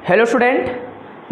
Hello student,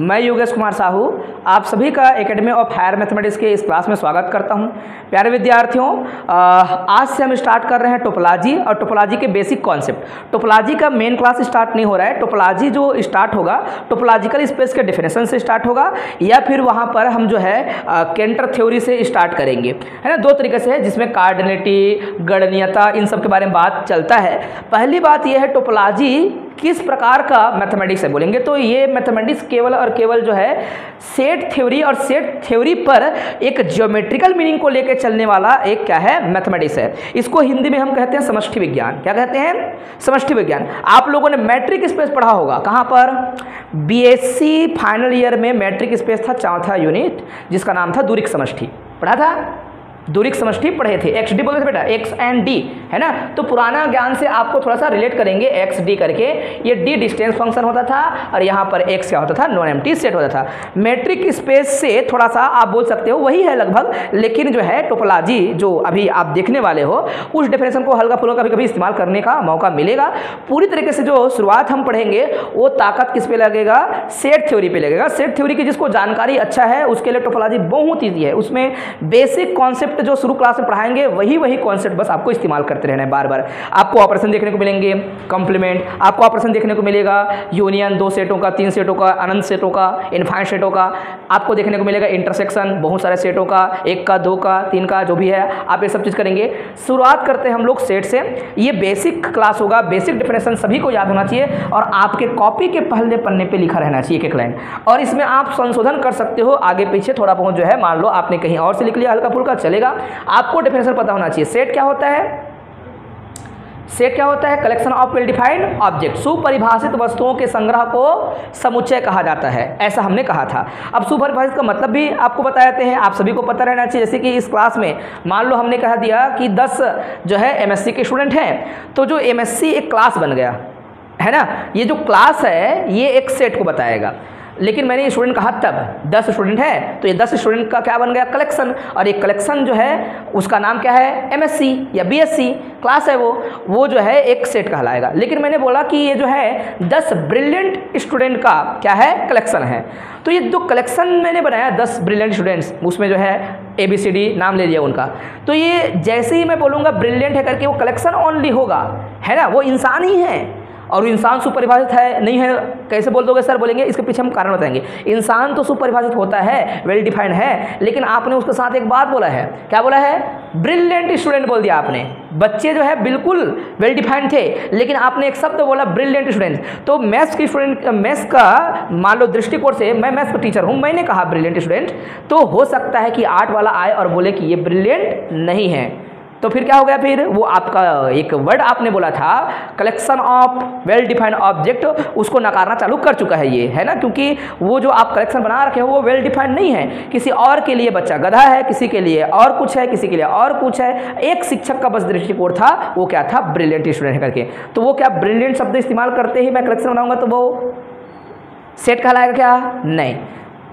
मैं योगेश कुमार साहू आप सभी का एकेडमी ऑफ हायर मैथमेटिक्स के इस क्लास में स्वागत करता हूं। प्यारे विद्यार्थियों, आज से हम स्टार्ट कर रहे हैं टोपोलॉजी और टोपोलॉजी के बेसिक कॉन्सेप्ट। टोपोलॉजी का मेन क्लास स्टार्ट नहीं हो रहा है। टोपोलॉजी जो स्टार्ट होगा टोपोलॉजिकल स्पेस के डेफिनेशन से स्टार्ट होगा या फिर वहां पर हम जो है केंटर थ्योरी से स्टार्ट करेंगे, है ना। दो तरीके से है जिसमें कार्डिनेटी, गणनीयता, इन सब के बारे में बात चलता है। पहली बात यह है टोपोलॉजी किस प्रकार का मैथमेटिक्स है बोलेंगे तो ये मैथमेटिक्स केवल और केवल जो है सेट थ्योरी और सेट थ्योरी पर एक ज्योमेट्रिकल मीनिंग को लेकर चलने वाला एक क्या है मैथमेटिक्स है। इसको हिंदी में हम कहते हैं समष्टि विज्ञान। क्या कहते हैं? समष्टि विज्ञान। आप लोगों ने मैट्रिक स्पेस पढ़ा होगा, कहाँ पर? बीएससी फाइनल ईयर में मैट्रिक स्पेस था, चौथा यूनिट, जिसका नाम था दूरिक समष्टि। पढ़ा था? दूरिक समष्टि पढ़े थे। एक्स डी बोलते थे बेटा, एक्स एंड डी, है ना। तो पुराना ज्ञान से आपको थोड़ा सा रिलेट करेंगे। एक्स डी करके ये डी डिस्टेंस फंक्शन होता था और यहाँ पर एक्स क्या होता था? नॉन एम्प्टी सेट होता था। मैट्रिक स्पेस से थोड़ा सा आप बोल सकते हो वही है लगभग, लेकिन जो है टोपोलॉजी जो अभी आप देखने वाले हो उस डेफिनेशन को हल्का फुल्का कभी कभी इस्तेमाल करने का मौका मिलेगा। पूरी तरीके से जो शुरुआत हम पढ़ेंगे वो ताकत किस पे लगेगा? सेट थ्योरी पे लगेगा। सेट थ्योरी की जिसको जानकारी अच्छा है उसके लिए टोपोलॉजी बहुत ईजी है। उसमें बेसिक कॉन्सेप्ट जो शुरू क्लास में पढ़ाएंगे वही कॉन्सेप्ट बस आपको इस्तेमाल करते रहना है बार बार। आपको ऑपरेशन देखने को मिलेंगे, कंप्लीमेंट, आपको ऑपरेशन देखने को मिलेगा, यूनियन, दो सेटों का, तीन सेटों का, अनंत सेटों का, इनफाइनाइट सेटों का, आपको देखने को मिलेगा इंटरसेक्शन, बहुत सारे सेटों का, एक का, दो का, तीन का, जो भी है आप ये सब चीज़ करेंगे। शुरुआत करते हैं हम लोग सेट से। ये बेसिक क्लास होगा, बेसिक डेफिनेशन सभी को याद होना चाहिए और आपके कॉपी के पहले पन्ने पे लिखा रहना चाहिए एक लाइन, और इसमें आप संशोधन कर सकते हो आगे पीछे थोड़ा बहुत जो है। मान लो आपने कहीं और से लिख लिया, हल्का फुल्का चलेगा। आपको डेफिनेशन पता होना चाहिए। सेट क्या होता है? सेट क्या होता है? Collection of well defined object. सुपरिभाषित वस्तुओं के संग्रह को समुच्चय कहा जाता है, ऐसा हमने कहा था। अब सुपरिभाषित का मतलब भी आपको बता देते हैं, आप सभी को पता रहना चाहिए। जैसे कि इस क्लास में मान लो हमने कह दिया कि 10 जो है एमएससी के स्टूडेंट हैं, तो जो एमएससी एक क्लास बन गया, है ना। ये जो क्लास है ये एक सेट को बताएगा, लेकिन मैंने स्टूडेंट कहा तब 10 स्टूडेंट है तो ये 10 स्टूडेंट का क्या बन गया? कलेक्शन। और एक कलेक्शन जो है उसका नाम क्या है? एमएससी या बीएससी क्लास है वो जो है एक सेट कहलाएगा। लेकिन मैंने बोला कि ये जो है 10 ब्रिलियंट स्टूडेंट का क्या है? कलेक्शन है। तो ये जो कलेक्शन मैंने बनाया 10 ब्रिलियंट स्टूडेंट्स, उसमें जो है ABCD नाम ले लिया उनका, तो ये जैसे ही मैं बोलूँगा ब्रिलियंट है करके वो कलेक्शन ओनली होगा, है ना। वो इंसान ही है और इंसान सुपरिभाषित है नहीं है कैसे बोल दोगे सर? बोलेंगे इसके पीछे हम कारण बताएंगे। इंसान तो सुपरिभाषित होता है, वेल डिफाइंड है, लेकिन आपने उसके साथ एक बात बोला है। क्या बोला है? ब्रिलियंट स्टूडेंट बोल दिया आपने। बच्चे जो है बिल्कुल वेल डिफाइंड थे, लेकिन आपने एक शब्द बोला ब्रिलियंट स्टूडेंट। तो मैथ्स की स्टूडेंट, मैथ्स का मान लो दृष्टिकोण से, मैं मैथ्स का टीचर हूँ, मैंने कहा ब्रिलियंट स्टूडेंट, तो हो सकता है कि 8 वाला आए और बोले कि ये ब्रिलियंट नहीं है। तो फिर क्या हो गया? फिर वो आपका एक वर्ड आपने बोला था collection of well defined object, उसको नकारना चालू कर चुका है ये, है ना। क्योंकि वो जो आप कलेक्शन बना रखे हो वो वेल डिफाइंड नहीं है। किसी और के लिए बच्चा गधा है, किसी के लिए और कुछ है, किसी के लिए और कुछ है। एक शिक्षक का बस दृष्टिकोण था, वो क्या था? ब्रिलियंट स्टूडेंट करके। तो वो क्या ब्रिलियंट शब्द इस्तेमाल करते ही मैं कलेक्शन बनाऊंगा तो वो सेट कहलाएगा क्या? नहीं।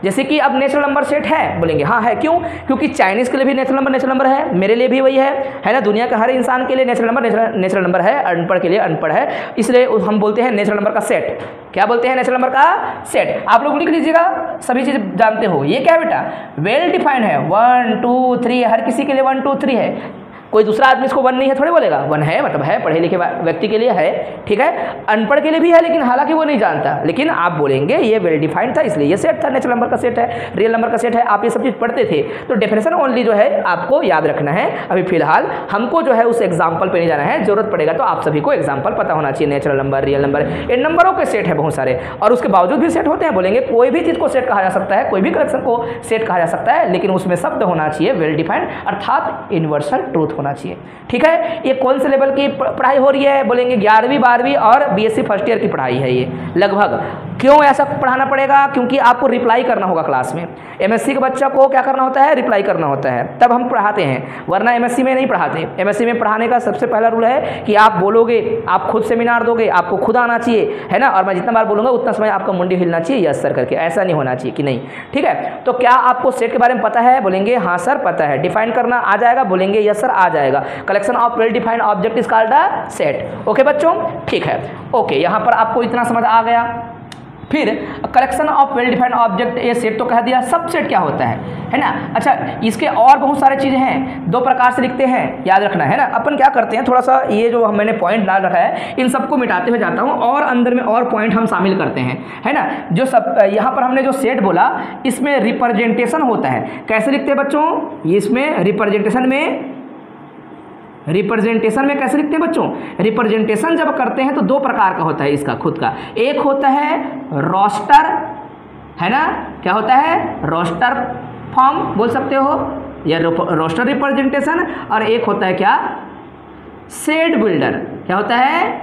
जैसे कि अब नेचुरल नंबर सेट है, बोलेंगे हाँ है। क्यों? क्योंकि चाइनीज़ के लिए भी नेचुरल नंबर है, मेरे लिए भी वही है ना। दुनिया का हर इंसान के लिए नेचुरल नंबर है, अनपढ़ के लिए अनपढ़ है, इसलिए हम बोलते हैं नेचुरल नंबर का सेट। क्या बोलते हैं? नेचुरल नंबर का सेट। आप लोग लिख लीजिएगा, सभी चीज़ जानते हो। ये क्या है बेटा? वेल डिफाइंड है, 1 2 3, हर किसी के लिए 1 2 3 है। कोई दूसरा आदमी इसको 1 नहीं है थोड़े बोलेगा। 1 है मतलब है, पढ़े लिखे व्यक्ति के लिए है, ठीक है। अनपढ़ के लिए भी है, लेकिन हालांकि वो नहीं जानता, लेकिन आप बोलेंगे ये वेल डिफाइंड था, इसलिए ये सेट था, नेचुरल नंबर का सेट है, रियल नंबर का सेट है। आप ये सब चीज़ पढ़ते थे, तो डेफिनेशन ओनली जो है आपको याद रखना है। अभी फिलहाल हमको जो है उस एग्जाम्पल पे नहीं जाना है, जरूरत पड़ेगा तो आप सभी को एग्जाम्पल पता होना चाहिए। नेचुरल नंबर, रियल नंबर, इन नंबरों के सेट है बहुत सारे, और उसके बावजूद भी सेट होते हैं। बोलेंगे कोई भी चीज़ को सेट कहा जा सकता है, कोई भी कलेक्शन को सेट कहा जा सकता है, लेकिन उसमें शब्द होना चाहिए वेल डिफाइंड, अर्थात यूनिवर्सल ट्रूथ होना चाहिए, ठीक है। ये कौन से लेवल की पढ़ाई हो रही है? बोलेंगे 11वीं 12वीं और बीएससी फर्स्ट ईयर की पढ़ाई है ये लगभग। क्यों ऐसा पढ़ाना पड़ेगा? क्योंकि आपको रिप्लाई करना होगा क्लास में। एमएससी के बच्चा को क्या करना होता है? रिप्लाई करना होता है, तब हम पढ़ाते हैं, वरना एमएससी में नहीं पढ़ाते। एमएससी में पढ़ाने का सबसे पहला रूल है कि आप बोलोगे, आप खुद सेमिनार दोगे, आपको खुद आना चाहिए, है ना। और मैं जितना बार बोलूँगा उतना समय आपका मुंडी हिलना चाहिए यस सर करके, ऐसा नहीं होना चाहिए कि नहीं, ठीक है। तो क्या आपको सेट के बारे में पता है? बोलेंगे हाँ सर पता है। डिफाइन करना आ जाएगा? बोलेंगे यस सर आ जाएगा। Collection of well defined object is called a set. Okay बच्चों, ठीक है। ओके, यहाँ पर आपको इतना समझ आ गया। फिर collection of well defined object, ये सेट तो कह दिया। सबसेट क्या होता है ना। अच्छा, इसके और बहुत सारे चीज़ें हैं, दो प्रकार से लिखते हैं, याद रखना है ना। अपन क्या करते हैं, थोड़ा सा ये जो मैंने पॉइंट डाल रखा है इन सबको मिटाते हुए जाता हूँ और अंदर में और पॉइंट हम शामिल करते हैं, है ना। जो सब यहाँ पर हमने जो सेट बोला, इसमें रिप्रेजेंटेशन होता है। कैसे लिखते हैं बच्चों, इसमें रिप्रेजेंटेशन में कैसे लिखते हैं बच्चों। रिप्रेजेंटेशन जब करते हैं तो दो प्रकार का होता है इसका खुद का। एक होता है रोस्टर, है ना, क्या होता है, रोस्टर फॉर्म बोल सकते हो या रोस्टर रिप्रेजेंटेशन, और एक होता है क्या, सेट बिल्डर। क्या होता है,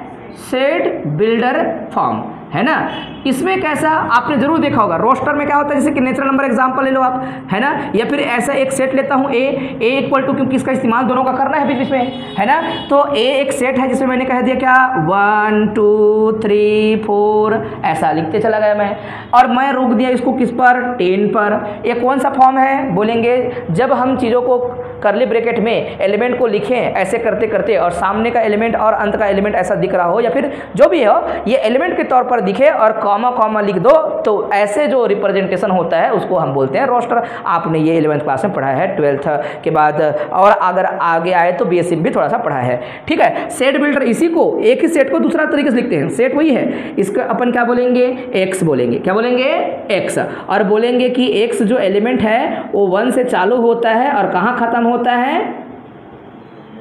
सेट बिल्डर फॉर्म, है ना। इसमें कैसा आपने जरूर देखा होगा, रोस्टर में क्या होता है, जैसे कि नेचुरल नंबर एग्जांपल ले लो आप, है ना, या फिर ऐसा एक सेट लेता हूँ ए इक्वल टू, क्योंकि इसका इस्तेमाल दोनों का करना है बीच बीच में, है ना। तो ए एक सेट है जिसमें मैंने कह दिया क्या, 1 2 3 4 ऐसा लिखते चला गया मैं, और मैं रोक दिया इसको किस पर, 10 पर। ये कौन सा फॉर्म है बोलेंगे, जब हम चीज़ों को करली ब्रैकेट में एलिमेंट को लिखें ऐसे करते करते और सामने का एलिमेंट और अंत का एलिमेंट ऐसा दिख रहा हो, या फिर जो भी हो ये एलिमेंट के तौर पर दिखे और कॉमा कॉमा लिख दो, तो ऐसे जो रिप्रेजेंटेशन होता है उसको हम बोलते हैं रोस्टर। आपने ये 11th क्लास में पढ़ा है, 12th के बाद, और अगर आगे आए तो BSc भी थोड़ा सा पढ़ा है, ठीक है। सेट बिल्डर, इसी को एक ही सेट को दूसरा तरीके से लिखते हैं, सेट वही है, इसका अपन क्या बोलेंगे, एक्स बोलेंगे। क्या बोलेंगे, एक्स, और बोलेंगे कि एक्स जो एलिमेंट है वो 1 से चालू होता है और कहाँ खत्म होता है,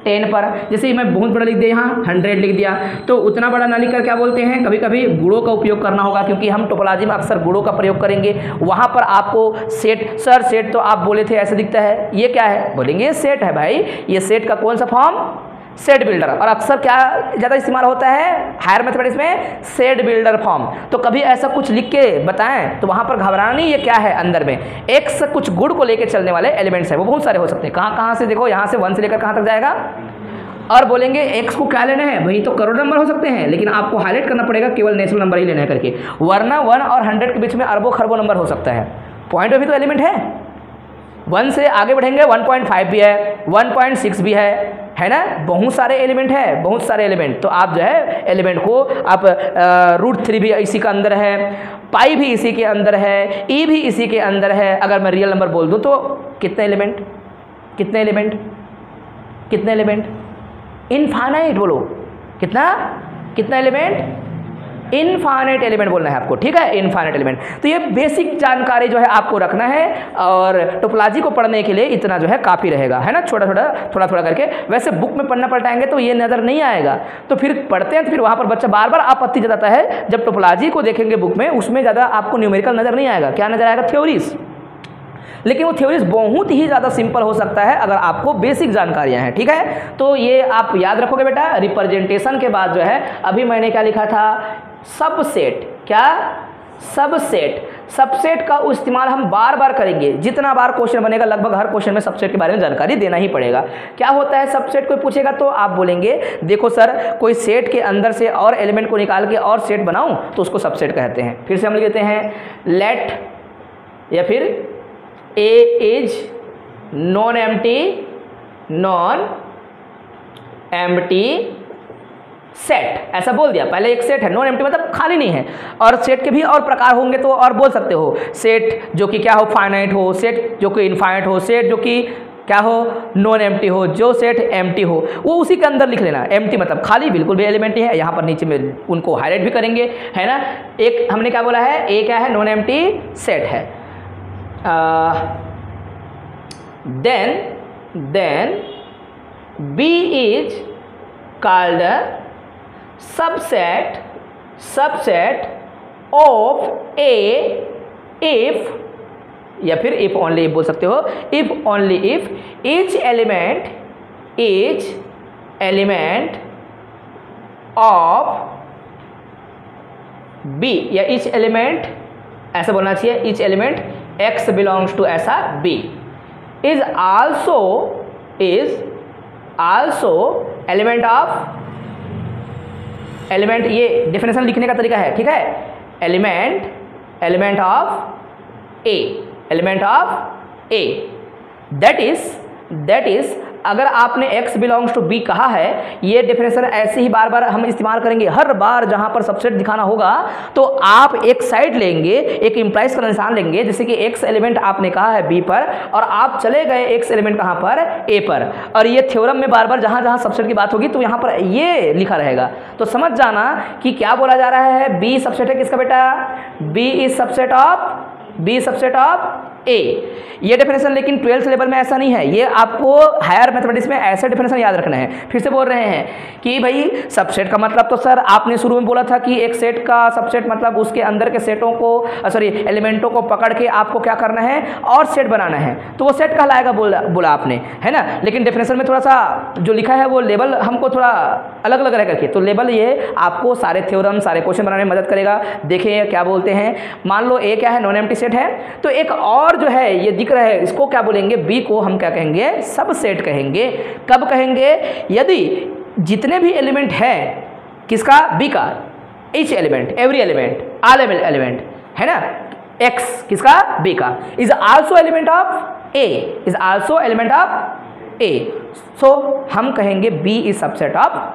10 पर। जैसे मैं बहुत बड़ा लिख दिया, यहाँ 100 लिख दिया, तो उतना बड़ा ना लिखकर क्या बोलते हैं, कभी कभी गुणों का उपयोग करना होगा, क्योंकि हम टोपोलॉजी में अक्सर गुणों का प्रयोग करेंगे। वहाँ पर आपको सेट, सर सेट तो आप बोले थे ऐसे दिखता है, ये क्या है, बोलेंगे सेट है भाई। ये सेट का कौन सा फॉर्म, सेट बिल्डर। और अक्सर क्या ज़्यादा इस्तेमाल होता है हायर मैथमेटिक्स में, सेट बिल्डर फॉर्म। तो कभी ऐसा कुछ लिख के बताएं तो वहाँ पर घबराना नहीं, ये क्या है अंदर में, एक्स कुछ गुण को लेकर चलने वाले एलिमेंट्स हैं, वो बहुत सारे हो सकते हैं। कहाँ से देखो, यहाँ से 1 से लेकर कहाँ तक जाएगा, और बोलेंगे एक्स को क्या लेना है भाई, तो करोड़ नंबर हो सकते हैं, लेकिन आपको हाईलाइट करना पड़ेगा केवल नेचुरल नंबर ही लेना है करके, वरना 1 और 100 के बीच में अरबों खरबों नंबर हो सकता है। पॉइंट में भी तो एलिमेंट है, 1 से आगे बढ़ेंगे 1.5 भी है, 1.6 भी है ना, बहुत सारे एलिमेंट है, बहुत सारे एलिमेंट। तो आप जो है एलिमेंट को आप √3 भी इसी का अंदर है, पाई भी इसी के अंदर है, ई भी इसी के अंदर है। अगर मैं रियल नंबर बोल दूं तो कितने एलिमेंट, कितने एलिमेंट, कितने एलिमेंट, इनफाइनाइट बोलो, कितना, कितना एलिमेंट, इनफाइनाइट एलिमेंट बोलना है आपको, ठीक है, इनफाइनाइट एलिमेंट। तो ये बेसिक जानकारी जो है आपको रखना है, और टोपोलॉजी को पढ़ने के लिए इतना जो है काफ़ी रहेगा, है ना, छोटा छोटा थोड़ा थोड़ा करके। वैसे बुक में पढ़ना पलटाएंगे तो ये नज़र नहीं आएगा, तो फिर पढ़ते हैं तो फिर वहाँ पर बच्चा बार बार आपत्ति जताता है। जब टोपोलॉजी को देखेंगे बुक में, उसमें ज़्यादा आपको न्यूमेरिकल नज़र नहीं आएगा, क्या नज़र आएगा, थ्योरीज। लेकिन वो थ्योरीज बहुत ही ज़्यादा सिंपल हो सकता है अगर आपको बेसिक जानकारियाँ हैं, ठीक है। तो ये आप याद रखोगे बेटा। रिप्रेजेंटेशन के बाद जो है अभी मैंने क्या लिखा था, सबसेट। क्या, सबसेट। सबसेट का इस्तेमाल हम बार बार करेंगे, जितना बार क्वेश्चन बनेगा लगभग हर क्वेश्चन में सबसेट के बारे में जानकारी देना ही पड़ेगा। क्या होता है सबसेट, कोई पूछेगा तो आप बोलेंगे देखो सर, कोई सेट के अंदर से और एलिमेंट को निकाल के और सेट बनाऊं तो उसको सबसेट कहते हैं। फिर से हम लिखते हैं लेट, या फिर ए इज नॉन एम्प्टी सेट, ऐसा बोल दिया। पहले एक सेट है, नॉन एम्प्टी मतलब खाली नहीं है, और सेट के भी और प्रकार होंगे तो और बोल सकते हो, सेट जो कि क्या हो, फाइनाइट हो, सेट जो कि इनफाइनाइट हो, सेट जो कि क्या हो, नॉन एम्प्टी हो, जो सेट एम्प्टी हो वो उसी के अंदर लिख लेना। एम्प्टी मतलब खाली, बिल्कुल भी एलिमेंट ही है। यहाँ पर नीचे में उनको हाईलाइट भी करेंगे, है ना। एक हमने क्या बोला है, ए क्या है, नॉन एम्प्टी सेट है। then B is called a subset of A if, या फिर if only if बोल सकते हो, if only if each element of B, या each element ऐसा बोलना चाहिए, each element X belongs to ऐसा B is also element of, element ये डेफिनेशन लिखने का तरीका है, ठीक है। Element of A, element of A, that is अगर आपने x बिलोंग्स टू b कहा है, ये डेफिनेशन ऐसे ही बार बार हम इस्तेमाल करेंगे। हर बार जहां पर सबसेट दिखाना होगा तो आप एक साइड लेंगे, एक इंप्लाइज का निशान लेंगे, जैसे कि x एलिमेंट आपने कहा है b पर और आप चले गए x एलिमेंट कहां पर, a पर, और ये थ्योरम में बार बार जहां जहां सबसेट की बात होगी तो यहां पर ये लिखा रहेगा। तो समझ जाना कि क्या बोला जा रहा है, b सबसेट है किसका बेटा, b इज सबसेट ऑफ ए। ये डेफिनेशन लेकिन 12th लेवल में ऐसा नहीं है, ये आपको हायर मैथमेटिक्स में ऐसे डेफिनेशन याद रखना है। फिर से बोल रहे हैं कि भाई सबसेट का मतलब, तो सर आपने शुरू में बोला था कि एक सेट का सबसेट मतलब उसके अंदर के सेटों को एलिमेंटों को पकड़ के आपको क्या करना है और सेट बनाना है, तो वो सेट कहलाएगा बोला आपने, है ना। लेकिन डेफिनेशन में थोड़ा सा जो लिखा है वो लेवल हमको थोड़ा अलग अलग रहेगा। तो लेवल ये आपको सारे थ्योरम सारे क्वेश्चन बनाने में मदद करेगा। देखिए क्या बोलते हैं, मान लो ए क्या है, नॉन एम्प्टी सेट है, तो एक और जो है ये दिख रहा है, इसको क्या बोलेंगे, बी को हम क्या कहेंगे, सबसेट कहेंगे। कब कहेंगे, यदि जितने भी एलिमेंट हैं किसका, बी का, each element, every element, all element, है ना, एक्स किसका, बी का, is also element of A, is also element of A, so हम कहेंगे बी इज सबसेट ऑफ।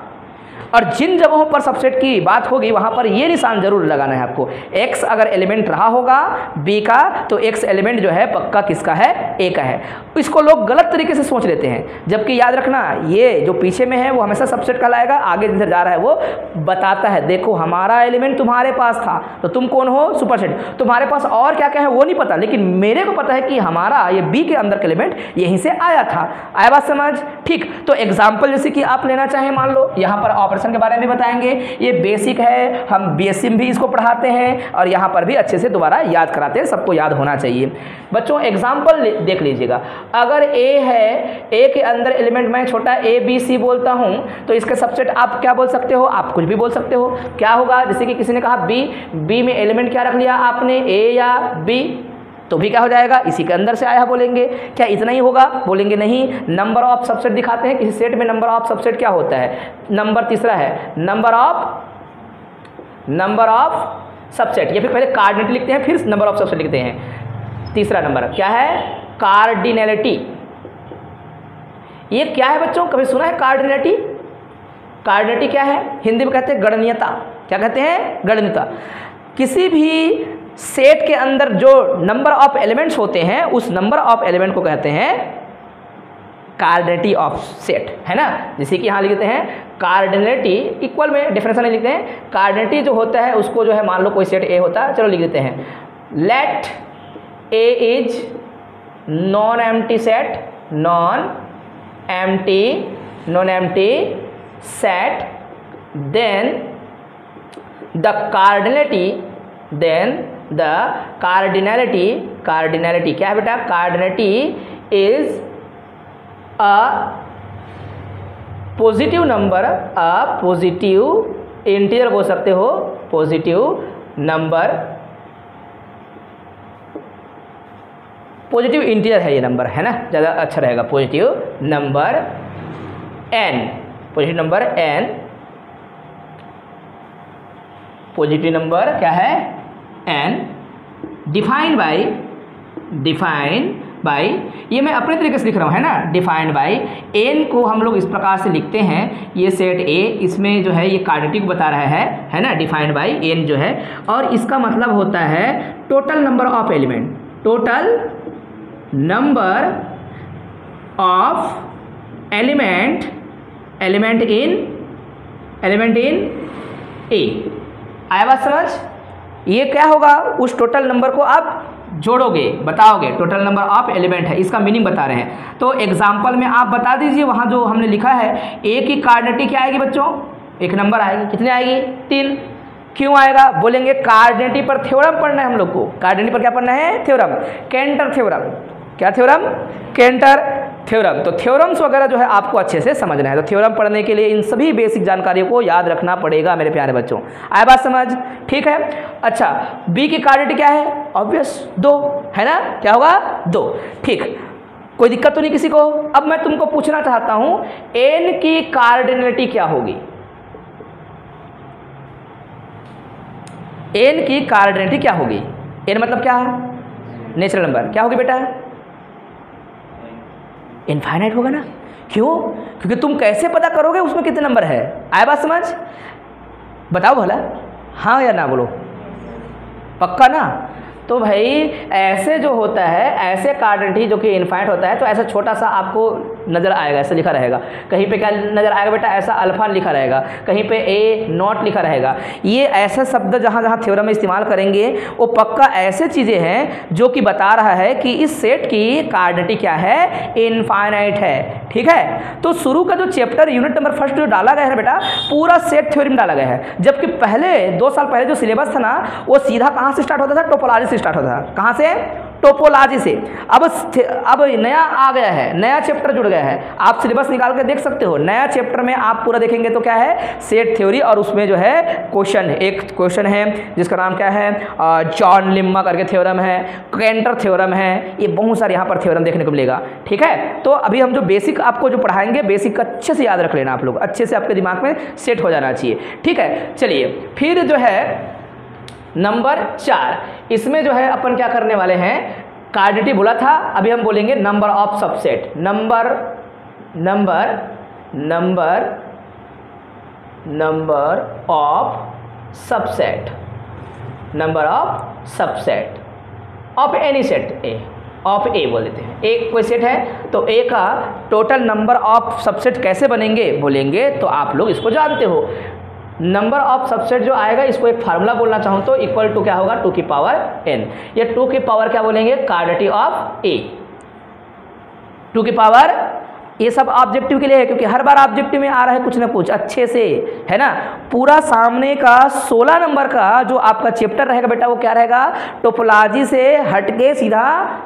और जिन जगहों पर सबसेट की बात होगी वहां पर ये निशान जरूर लगाना है आपको। x अगर एलिमेंट रहा होगा b का तो x एलिमेंट जो है पक्का किसका है, a का है। इसको लोग गलत तरीके से सोच लेते हैं, जबकि याद रखना ये जो पीछे में है वो हमेशा सबसेट कहलाएगा, आगे जिधर जा रहा है वो बताता है देखो हमारा एलिमेंट तुम्हारे पास था तो तुम कौन हो, सुपरसेट, तुम्हारे पास और क्या क्या है वो नहीं पता, लेकिन मेरे को पता है कि हमारा ये b के अंदर का एलिमेंट यहीं से आया था। आया बात समझ, ठीक। तो एग्जाम्पल जैसे कि आप लेना चाहें, मान लो यहाँ पर ऑपरेशन के बारे में बताएंगे, ये बेसिक है, हम बीएससी में भी इसको पढ़ाते हैं और यहाँ पर भी अच्छे से दोबारा याद कराते हैं, सबको याद होना चाहिए। बच्चों एग्जाम्पल देख लीजिएगा, अगर ए है, ए के अंदर एलिमेंट मैं छोटा ए बी सी बोलता हूँ तो इसके सबसेट आप क्या बोल सकते हो, आप कुछ भी बोल सकते हो। क्या होगा, जैसे कि किसी ने कहा बी, बी में एलिमेंट क्या रख लिया आपने, ए या बी, तो भी क्या हो जाएगा, इसी के अंदर से आया बोलेंगे। क्या इतना ही होगा, बोलेंगे नहीं, नंबर ऑफ सबसेट दिखाते हैं, किसी सेट में नंबर ऑफ सबसेट क्या होता है, नंबर तीसरा है नंबर ऑफ सबसेट, या फिर पहले कार्डिनलिटी लिखते हैं फिर नंबर ऑफ सबसेट लिखते हैं। तीसरा नंबर क्या है, कार्डिनलिटी। ये क्या है बच्चों, कभी सुना है कार्डिनलिटी? कार्डिनलिटी क्या है, हिंदी में कहते हैं गणनीयता। क्या कहते हैं, गणनीयता। किसी भी सेट के अंदर जो नंबर ऑफ एलिमेंट्स होते हैं उस नंबर ऑफ एलिमेंट को कहते हैं कार्डिनलिटी ऑफ सेट, है ना। जैसे कि यहाँ लिखते हैं कार्डिनलिटी, इक्वल में डेफिनेशन लिखते हैं, कार्डिनलिटी जो होता है उसको जो है, मान लो कोई सेट ए होता है, चलो लिख देते हैं, let A is non empty set, non empty set, then the cardinality क्या है बेटा, cardinality is a positive number, a positive integer बोल सकते हो, पॉजिटिव नंबर, पॉजिटिव इंटीजर है ये नंबर, है ना, ज़्यादा अच्छा रहेगा, positive number n, positive number n, positive number क्या है n, डिफाइंड बाई, ये मैं अपने तरीके से लिख रहा हूँ, है ना, डिफाइंड बाई n को हम लोग इस प्रकार से लिखते हैं, ये सेट A, इसमें जो है ये कार्डिनलिटी बता रहा है ना, डिफाइंड बाई n जो है, और इसका मतलब होता है total number of element, total number of element in A। आया बात समझ, ये क्या होगा, उस टोटल नंबर को आप जोड़ोगे, बताओगे, टोटल नंबर ऑफ एलिमेंट है, इसका मीनिंग बता रहे हैं। तो एग्जाम्पल में आप बता दीजिए, वहाँ जो हमने लिखा है ए की कार्डिनलिटी क्या आएगी बच्चों, एक नंबर आएगी, कितने आएगी, 3। क्यों आएगा, बोलेंगे कार्डिनलिटी पर थ्योरम पढ़ना है हम लोग को, कार्डिनलिटी पर क्या पढ़ना है, थ्योरम, केंटर थ्योरम, क्या थ्योरम, केंटर थ्योरम। तो थ्योरम्स वगैरह जो है आपको अच्छे से समझना है, तो थ्योरम पढ़ने के लिए इन सभी बेसिक जानकारियों को याद रखना पड़ेगा मेरे प्यारे बच्चों। आया बात समझ, ठीक है। अच्छा, बी की कार्डिनलिटी क्या है, ऑब्वियस 2, है na, क्या होगा 2, ठीक, कोई दिक्कत तो नहीं किसी को। अब मैं तुमको पूछना चाहता हूं एन की कार्डिनलिटी क्या होगी, एन की कार्डिनलिटी क्या होगी, एन मतलब क्या है, नेचुरल नंबर, क्या होगी बेटा, इनफाइनाइट होगा ना, क्यों? क्योंकि तुम कैसे पता करोगे उसमें कितने नंबर है? आया बात समझ? बताओ भला, हाँ या ना बोलो, पक्का ना? तो भाई ऐसे जो होता है, ऐसे कार्डेंटी जो कि इनफाइनाइट होता है, तो ऐसा छोटा सा आपको नज़र आएगा, ऐसा लिखा रहेगा। कहीं पे क्या नज़र आएगा बेटा? ऐसा अल्फा लिखा रहेगा, कहीं पे ए नॉट लिखा रहेगा। ये ऐसे शब्द जहाँ जहाँ थ्योरम में इस्तेमाल करेंगे वो पक्का ऐसे चीज़ें हैं जो कि बता रहा है कि इस सेट की कार्डेंटी क्या है? इनफाइनाइट है। ठीक है, तो शुरू का जो चैप्टर यूनिट नंबर फर्स्ट जो डाला गया है बेटा, पूरा सेट थ्योरी में डाला गया है। जबकि पहले 2 साल पहले जो सिलेबस था ना, वो सीधा कहाँ से स्टार्ट होता था? टोपोलॉजी से स्टार्ट होता था। कहाँ से? टोपोलॉजी से। अब नया आ गया है, नया चैप्टर जुड़ गया है। आप सिलेबस निकाल के देख सकते हो। नया चैप्टर में आप पूरा देखेंगे तो क्या है? सेट थ्योरी, और उसमें जो है क्वेश्चन, एक क्वेश्चन है जिसका नाम क्या है? जॉन लिम्मा करके थ्योरम है, कैंटर थ्योरम है, ये बहुत सारे यहाँ पर थ्योरम देखने को मिलेगा। ठीक है, तो अभी हम जो बेसिक आपको जो पढ़ाएंगे, बेसिक अच्छे से याद रख लेना आप लोग, अच्छे से आपके दिमाग में सेट हो जाना चाहिए। ठीक है, चलिए फिर जो है नंबर 4, इसमें जो है अपन क्या करने वाले हैं? कार्डेटी बोला था, अभी हम बोलेंगे number of subset. Number of subset, number of subset of any set A, of A बोल देते हैं। एक कोई सेट है तो ए का टोटल नंबर ऑफ सबसेट कैसे बनेंगे बोलेंगे, तो आप लोग इसको जानते हो। नंबर ऑफ सबसेट जो आएगा, इसको एक फार्मूला बोलना चाहूँ तो इक्वल टू क्या होगा? 2 की पावर n। ये 2 की पावर क्या बोलेंगे? कार्डेटी ऑफ ए। 2 की पावर, ये सब ऑब्जेक्टिव के लिए है, क्योंकि हर बार ऑब्जेक्टिव में आ रहा है कुछ ना कुछ अच्छे से, है ना। पूरा सामने का 16 नंबर का जो आपका चैप्टर रहेगा बेटा, वो क्या रहेगा? टोपोलॉजी से हटके सीधा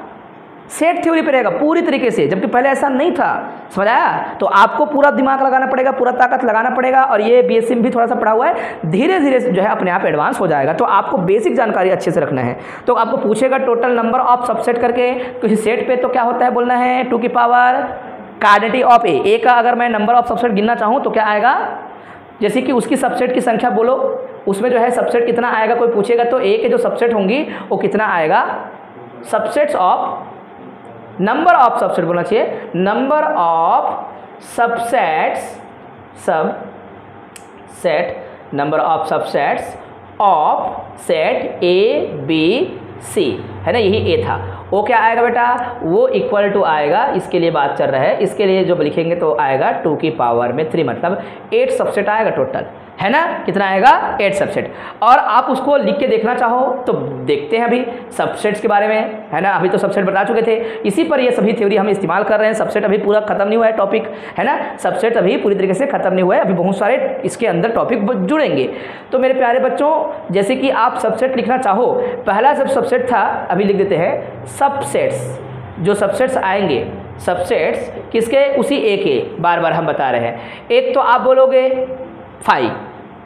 सेट थ्योरी पे रहेगा पूरी तरीके से, जबकि पहले ऐसा नहीं था। समझ आया? तो आपको पूरा दिमाग लगाना पड़ेगा, पूरा ताकत लगाना पड़ेगा। और ये बीएससी में भी थोड़ा सा पढ़ा हुआ है, धीरे धीरे जो है अपने आप एडवांस हो जाएगा। तो आपको बेसिक जानकारी अच्छे से रखना है। तो आपको पूछेगा टोटल नंबर ऑफ सबसेट करके किसी सेट पे, तो क्या होता है बोलना है? 2 की पावर कार्डेटी ऑफ ए। ए का अगर मैं नंबर ऑफ सबसेट गिनना चाहूँ तो क्या आएगा? जैसे कि उसकी सबसेट की संख्या बोलो, उसमें जो है सबसेट कितना आएगा कोई पूछेगा, तो ए के जो सबसेट होंगी वो कितना आएगा? Subsets of, number of subset बोलना चाहिए, number of subsets, subset, number of subsets of set A B C, है ना। यही ए था। वो क्या आएगा बेटा? वो इक्वल टू आएगा, इसके लिए बात चल रहा है, इसके लिए जो लिखेंगे तो आएगा 2 की पावर में 3, मतलब 8 सबसेट आएगा टोटल, है ना। कितना आएगा? 8 सबसेट। और आप उसको लिख के देखना चाहो तो देखते हैं अभी सबसेट्स के बारे में, है ना। अभी तो सबसेट बता चुके थे, इसी पर ये सभी थ्योरी हम इस्तेमाल कर रहे हैं। सबसेट अभी पूरा खत्म नहीं हुआ है टॉपिक, है ना। सबसेट अभी पूरी तरीके से खत्म नहीं हुआ है, अभी बहुत सारे इसके अंदर टॉपिक जुड़ेंगे। तो मेरे प्यारे बच्चों, जैसे कि आप सबसेट लिखना चाहो, पहला जब सबसेट था, अभी लिख देते हैं सबसेट्स। जो सबसेट्स आएंगे, सबसेट्स किसके? उसी ए के, बार बार हम बता रहे हैं। एक तो आप बोलोगे 5,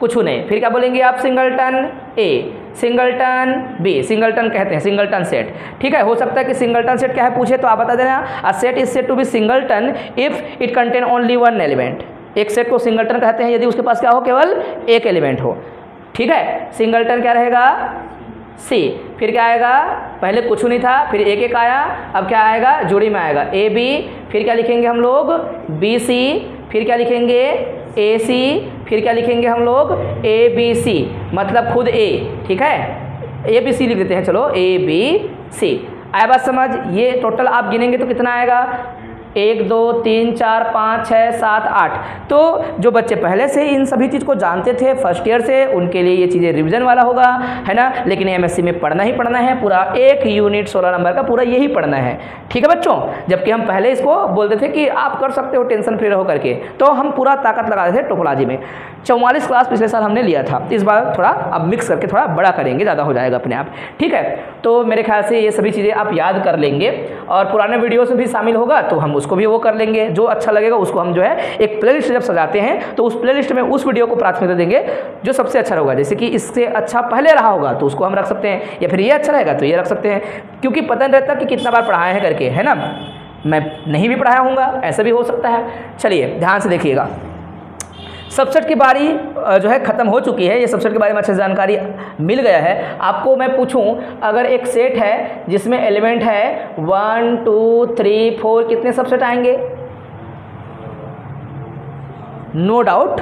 कुछ नहीं, फिर क्या बोलेंगे आप? सिंगलटन ए, सिंगलटन बी, सिंगलटन कहते हैं सिंगलटन सेट। ठीक है, हो सकता है कि सिंगलटन सेट क्या है पूछे तो आप बता देना, a set is said to be singleton if it contain only 1 element. एक सेट को सिंगलटन कहते हैं यदि उसके पास क्या हो? केवल एक एलिमेंट हो। ठीक है, सिंगलटन क्या रहेगा? सी। फिर क्या आएगा? पहले कुछ नहीं था, फिर एक एक आया, अब क्या आएगा? जोड़ी में आएगा ए बी। फिर क्या लिखेंगे हम लोग? B C. फिर क्या लिखेंगे? ए सी। फिर क्या लिखेंगे हम लोग? ए बी सी, मतलब खुद ए। ठीक है, ए बी सी लिख देते हैं, चलो ए बी सी। आया बात समझ? ये टोटल आप गिनेंगे तो कितना आएगा? 1 2 3 4 5 6 7 8। तो जो बच्चे पहले से इन सभी चीज़ को जानते थे फर्स्ट ईयर से, उनके लिए ये चीज़ें रिवीजन वाला होगा, है ना। लेकिन एमएससी में पढ़ना ही पढ़ना है, पूरा एक यूनिट 16 नंबर का पूरा यही पढ़ना है। ठीक है बच्चों, जबकि हम पहले इसको बोलते थे कि आप कर सकते हो टेंशन फ्री रहो करके, तो हम पूरा ताकत लगा रहे थे टोपोलॉजी में। 44 क्लास पिछले साल हमने लिया था, इस बार थोड़ा अब मिक्स करके थोड़ा बड़ा करेंगे, ज़्यादा हो जाएगा अपने आप। ठीक है, तो मेरे ख्याल से ये सभी चीज़ें आप याद कर लेंगे, और पुराने वीडियो से भी शामिल होगा तो हम उसको भी वो कर लेंगे, जो अच्छा लगेगा उसको हम जो है एक प्लेलिस्ट जब सजाते हैं तो उस प्लेलिस्ट में उस वीडियो को प्राथमिकता देंगे जो सबसे अच्छा होगा। जैसे कि इससे अच्छा पहले रहा होगा तो उसको हम रख सकते हैं, या फिर ये अच्छा रहेगा तो ये रख सकते हैं, क्योंकि पता नहीं रहता कि कितना बार पढ़ाया है करके, है ना। मैं नहीं भी पढ़ाया हूँगा, ऐसा भी हो सकता है। चलिए ध्यान से देखिएगा, सबसेट की बारी जो है ख़त्म हो चुकी है। ये सबसेट के बारे में अच्छी जानकारी मिल गया है आपको। मैं पूछूं, अगर एक सेट है जिसमें एलिमेंट है 1 2 3 4, कितने सबसेट आएंगे? नो डाउट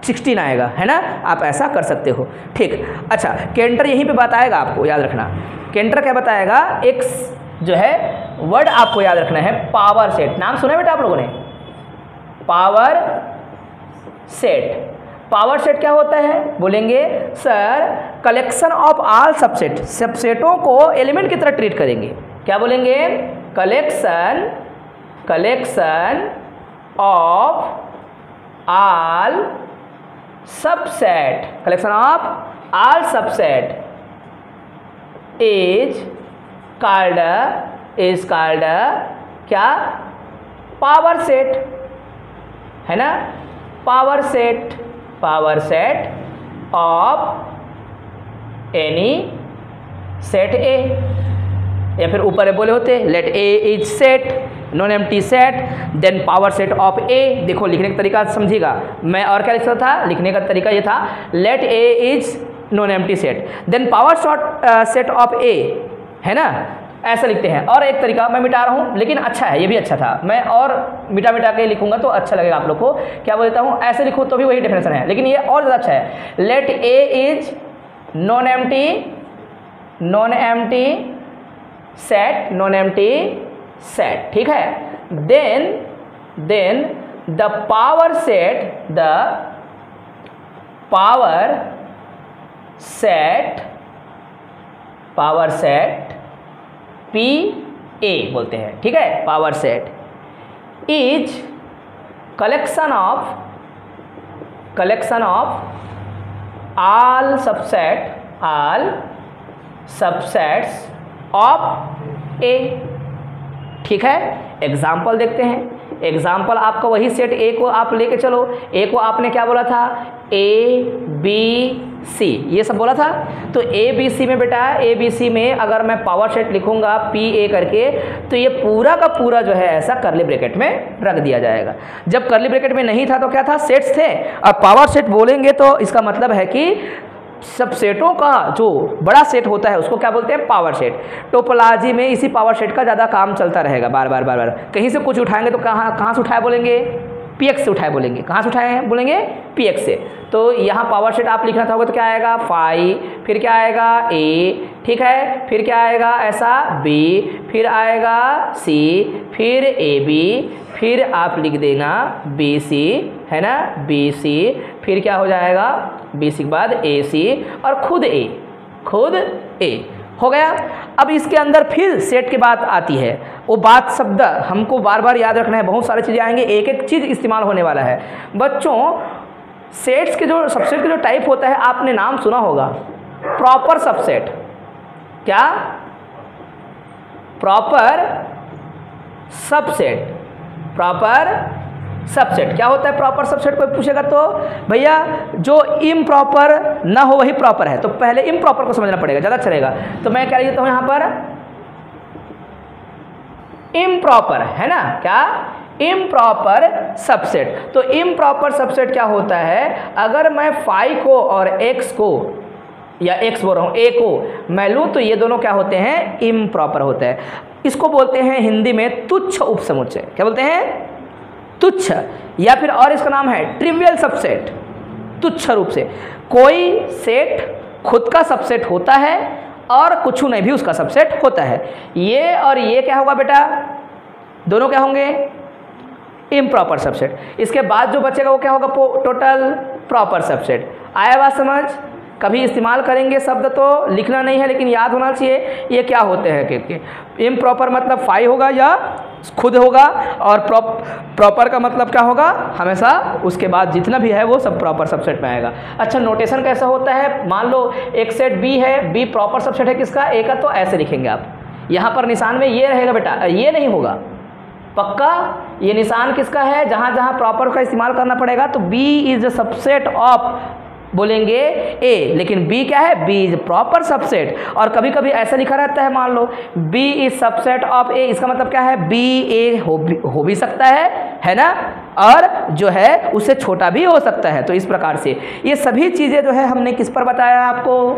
16 आएगा, है ना। आप ऐसा कर सकते हो, ठीक। अच्छा, केंटर यहीं पे बताएगा, आपको याद रखना। केंटर क्या बताएगा, एक जो है वर्ड आपको याद रखना है, पावर सेट। नाम सुना है बेटा आप लोगों ने, पावर सेट। पावर सेट क्या होता है, बोलेंगे sir collection of all subset, सबसेटों को एलिमेंट की तरह ट्रीट करेंगे। क्या बोलेंगे, collection of all subset, collection of all subset is called क्या, पावर सेट, है ना। Power set of any set A, या फिर ऊपर बोले होते let A is set, non empty set, then power set of A. देखो लिखने का तरीका समझिएगा, मैं और क्या लिख सकता था, लिखने का तरीका ये था, let A is non empty set, then power set of A, है ना, ऐसा लिखते हैं। और एक तरीका मैं मिटा रहा हूँ, लेकिन अच्छा है, ये भी अच्छा था, मैं और मिटा के लिखूंगा तो अच्छा लगेगा आप लोग को। क्या बोलता हूँ, ऐसे लिखूँ तो भी वही डेफिनेशन है, लेकिन ये और ज़्यादा अच्छा है। Let A is non empty set, ठीक है। Then the power set P A बोलते हैं, ठीक है। Power set is collection of all subsets of A, ठीक है। एग्जाम्पल देखते हैं। एग्जाम्पल आपका वही सेट ए को आप लेके चलो। ए को आपने क्या बोला था, ए बी सी, ये सब बोला था। तो ए बी सी में बेटा, ए बी सी में अगर मैं पावर सेट लिखूंगा पी ए करके, तो ये पूरा का पूरा जो है ऐसा करली ब्रैकेट में रख दिया जाएगा। जब करली ब्रैकेट में नहीं था तो क्या था, सेट्स थे। और पावर सेट बोलेंगे तो इसका मतलब है कि सब सेटों का जो बड़ा सेट होता है उसको क्या बोलते हैं, पावर सेट। टोपोलॉजी में इसी पावर सेट का ज़्यादा काम चलता रहेगा, बार बार कहीं से कुछ उठाएंगे तो कहाँ से उठाए बोलेंगे, पीएक्स से उठाए बोलेंगे। कहाँ से उठाए हैं बोलेंगे, पीएक्स से। तो यहाँ पावर सेट आप लिखना चाहोगे तो क्या आएगा, फाई, फिर क्या आएगा ए, ठीक है, फिर क्या आएगा ऐसा बी, फिर आएगा सी, फिर ए बी, फिर आप लिख देना बी सी, है ना, बी सी, फिर क्या हो जाएगा बी सी के बाद ए सी और खुद ए हो गया। अब इसके अंदर फिर सेट की बात आती है, वो बात शब्द हमको बार बार याद रखना है, बहुत सारी चीज़ें आएंगे, एक एक चीज़ इस्तेमाल होने वाला है। बच्चों सेट्स के जो सबसेट के जो टाइप होता है आपने नाम सुना होगा, प्रॉपर सबसेट। क्या, प्रॉपर सबसेट क्या होता है। प्रॉपर सबसेट कोई पूछेगा तो भैया जो इम्प्रॉपर ना हो वही प्रॉपर है, तो पहले इम्प्रॉपर को समझना पड़ेगा, ज़्यादा अच्छा रहेगा। तो मैं क्या लिखता हूँ यहाँ पर, इम्प्रॉपर, है ना, क्या, इम्प्रॉपर सबसेट। तो इम्प्रॉपर सबसेट क्या होता है, अगर मैं फाई को और एक्स को, या एक्स बोल रहा हूँ ए को मैं लूँ तो ये दोनों क्या होते हैं, इम्प्रॉपर होते हैं। इसको बोलते हैं हिंदी में तुच्छ उपसमुच्चय। क्या बोलते हैं, तुच्छ, या फिर और इसका नाम है ट्रिवियल सबसेट। तुच्छ रूप से कोई सेट खुद का सबसेट होता है और कुछ नहीं भी उसका सबसेट होता है। ये और ये क्या होगा बेटा, दोनों क्या होंगे, इम्प्रॉपर सबसेट। इसके बाद जो बचेगा वो क्या होगा, टोटल प्रॉपर सबसेट। आया बात समझ। कभी इस्तेमाल करेंगे शब्द तो लिखना नहीं है, लेकिन याद होना चाहिए ये क्या होते हैं। क्योंकि इम्प्रॉपर मतलब फाई होगा या खुद होगा, और प्रॉपर का मतलब क्या होगा, हमेशा उसके बाद जितना भी है वो सब प्रॉपर सबसेट में आएगा। अच्छा, नोटेशन कैसा होता है, मान लो एक सेट बी है, बी प्रॉपर सबसेट है किसका, ए का, तो ऐसे लिखेंगे आप। यहाँ पर निशान में ये रहेगा बेटा, ये नहीं होगा पक्का, ये निशान किसका है, जहाँ जहाँ प्रॉपर का इस्तेमाल करना पड़ेगा। तो B is the subset of बोलेंगे ए, लेकिन B क्या है, B इज प्रॉपर सबसेट। और कभी कभी ऐसा लिखा रहता है, मान लो B is subset of A, इसका मतलब क्या है, B A हो भी सकता है ना, और जो है उससे छोटा भी हो सकता है। तो इस प्रकार से ये सभी चीज़ें जो है हमने किस पर बताया आपको,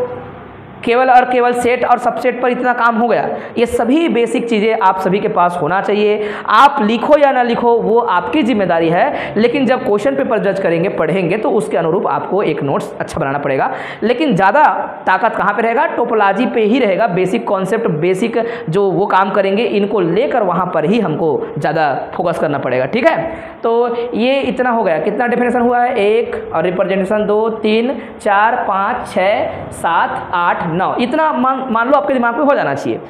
केवल और केवल सेट और सबसेट पर इतना काम हो गया। ये सभी बेसिक चीज़ें आप सभी के पास होना चाहिए। आप लिखो या ना लिखो वो आपकी जिम्मेदारी है, लेकिन जब क्वेश्चन पेपर जज करेंगे, पढ़ेंगे, तो उसके अनुरूप आपको एक नोट्स अच्छा बनाना पड़ेगा। लेकिन ज़्यादा ताकत कहाँ पे रहेगा? टोपोलॉजी पे ही रहेगा। बेसिक कॉन्सेप्ट, बेसिक जो वो काम करेंगे, इनको लेकर वहाँ पर ही हमको ज़्यादा फोकस करना पड़ेगा। ठीक है, तो ये इतना हो गया। कितना डेफिनेशन हुआ है? 1 और रिप्रेजेंटेशन 2, 3, 4, 5, 6, 7, 8, 9, इतना मान लो आपके दिमाग में हो जाना चाहिए।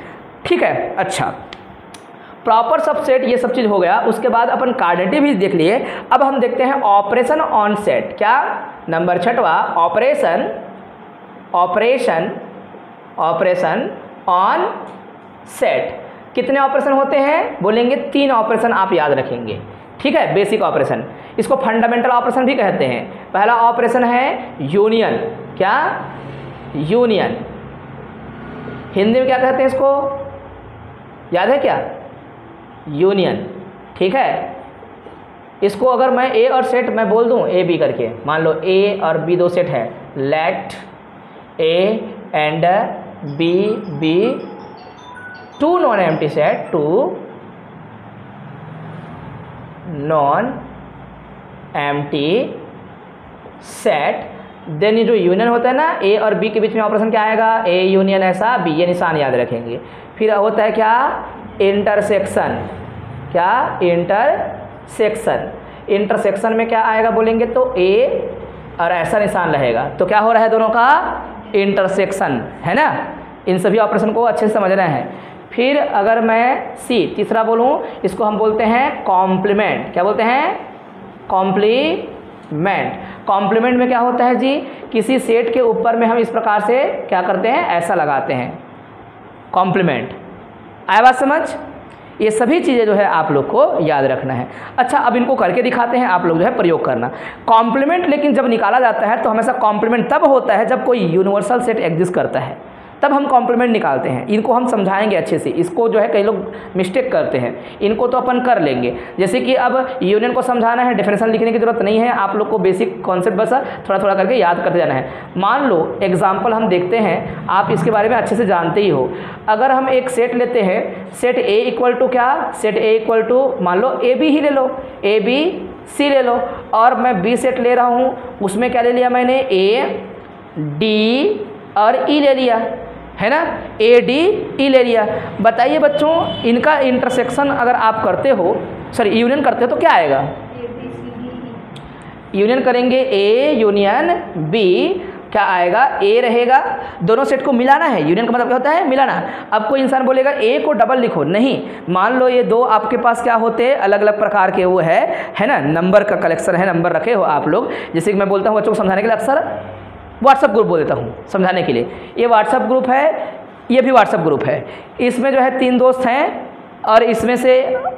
ठीक है, अच्छा, प्रॉपर सबसेट ये सब चीज़ हो गया। उसके बाद अपन कार्डेटिव भी देख लिए। अब हम देखते हैं ऑपरेशन ऑन सेट। क्या? नंबर 6वां, ऑपरेशन ऑन सेट। कितने ऑपरेशन होते हैं? बोलेंगे 3 ऑपरेशन आप याद रखेंगे। ठीक है, बेसिक ऑपरेशन, इसको फंडामेंटल ऑपरेशन भी कहते हैं। पहला ऑपरेशन है यूनियन। क्या? यूनियन। हिंदी में क्या कहते हैं इसको? याद है क्या? यूनियन। ठीक है, इसको अगर मैं ए और सेट मैं बोल दूं, ए बी करके, मान लो ए और बी 2 सेट है, let A and B B 2 non empty set, 2 non empty set. Then ये जो यूनियन होता है ना, ए और बी के बीच में ऑपरेशन क्या आएगा? ए यूनियन ऐसा बी, ये निशान याद रखेंगे। फिर होता है क्या? इंटरसेक्शन। क्या? इंटरसेक्शन। इंटरसेक्शन में क्या आएगा बोलेंगे तो ए और ऐसा निशान रहेगा, तो क्या हो रहा है दोनों का? इंटरसेक्शन, है ना। इन सभी ऑपरेशन को अच्छे से समझना है। फिर अगर मैं सी तीसरा बोलूँ, इसको हम बोलते हैं कॉम्प्लीमेंट। क्या बोलते हैं? कॉम्प्लीमेंट। कॉम्प्लीमेंट में क्या होता है जी? किसी सेट के ऊपर में हम इस प्रकार से क्या करते हैं? ऐसा लगाते हैं, कॉम्प्लीमेंट। आया बात समझ? ये सभी चीज़ें जो है आप लोग को याद रखना है। अच्छा, अब इनको करके दिखाते हैं, आप लोग जो है प्रयोग करना। कॉम्प्लीमेंट लेकिन जब निकाला जाता है तो हमेशा कॉम्प्लीमेंट तब होता है जब कोई यूनिवर्सल सेट एग्जिस्ट करता है, तब हम कॉम्प्लीमेंट निकालते हैं। इनको हम समझाएंगे अच्छे से। इसको जो है कई लोग मिस्टेक करते हैं, इनको तो अपन कर लेंगे। जैसे कि अब यूनियन को समझाना है, डेफिनेशन लिखने की जरूरत नहीं है, आप लोग को बेसिक कॉन्सेप्ट बस थोड़ा थोड़ा करके याद करते जाना है। मान लो एग्जाम्पल हम देखते हैं, आप इसके बारे में अच्छे से जानते ही हो। अगर हम एक सेट लेते हैं, सेट ए इक्वल टू क्या? सेट ए इक्वल टू मान लो ए बी ही ले लो, ए बी सी ले लो, और मैं बी सेट ले रहा हूँ, उसमें क्या ले लिया मैंने? ए डी और ई ले लिया, है ना। ए डी ई ले लिया। बताइए बच्चों, इनका इंटरसेक्शन अगर आप करते हो, सॉरी यूनियन करते हो तो क्या आएगा? यूनियन करेंगे ए यूनियन बी, क्या आएगा? ए रहेगा। दोनों सेट को मिलाना है, यूनियन का मतलब क्या होता है? मिलाना। अब कोई इंसान बोलेगा ए को डबल लिखो, नहीं। मान लो ये 2 आपके पास क्या होते हैं? अलग अलग प्रकार के वो है ना, नंबर का कलेक्शन है, नंबर रखे हो आप लोग। जैसे कि मैं बोलता हूँ बच्चों को समझाने के लिए, अक्सर व्हाट्सअप ग्रुप बोल देता हूँ समझाने के लिए। ये व्हाट्सअप ग्रुप है, ये भी व्हाट्सअप ग्रुप है। इसमें जो है 3 दोस्त हैं और इसमें से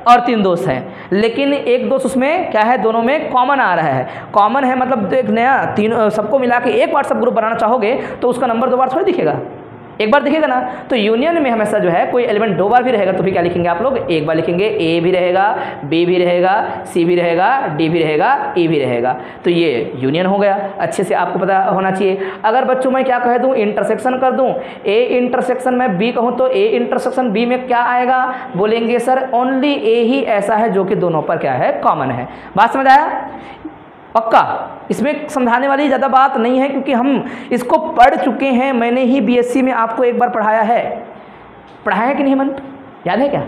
और 3 दोस्त हैं, लेकिन एक दोस्त उसमें क्या है? दोनों में कॉमन आ रहा है। कॉमन है मतलब एक नया 3 सबको मिला के एक व्हाट्सअप ग्रुप बनाना चाहोगे तो उसका नंबर 2 बार थोड़ी दिखेगा, एक बार दिखेगा ना। तो यूनियन में हमेशा जो है कोई एलिमेंट 2 बार भी रहेगा तो भी क्या लिखेंगे आप लोग? एक बार लिखेंगे। ए भी रहेगा, बी भी रहेगा, सी भी रहेगा, डी भी रहेगा, ई भी रहेगा। तो ये यूनियन हो गया, अच्छे से आपको पता होना चाहिए। अगर बच्चों मैं क्या कह दूँ? इंटरसेक्शन कर दूँ, ए इंटरसेक्शन में बी कहूँ तो ए इंटरसेक्शन बी में क्या आएगा? बोलेंगे सर ओनली ए ही ऐसा है जो कि दोनों पर क्या है? कॉमन है। बात समझ आया? पक्का? इसमें समझाने वाली ज़्यादा बात नहीं है, क्योंकि हम इसको पढ़ चुके हैं। मैंने ही बीएससी में आपको एक बार पढ़ाया है। पढ़ाया है कि नहीं हेमंत? याद है क्या?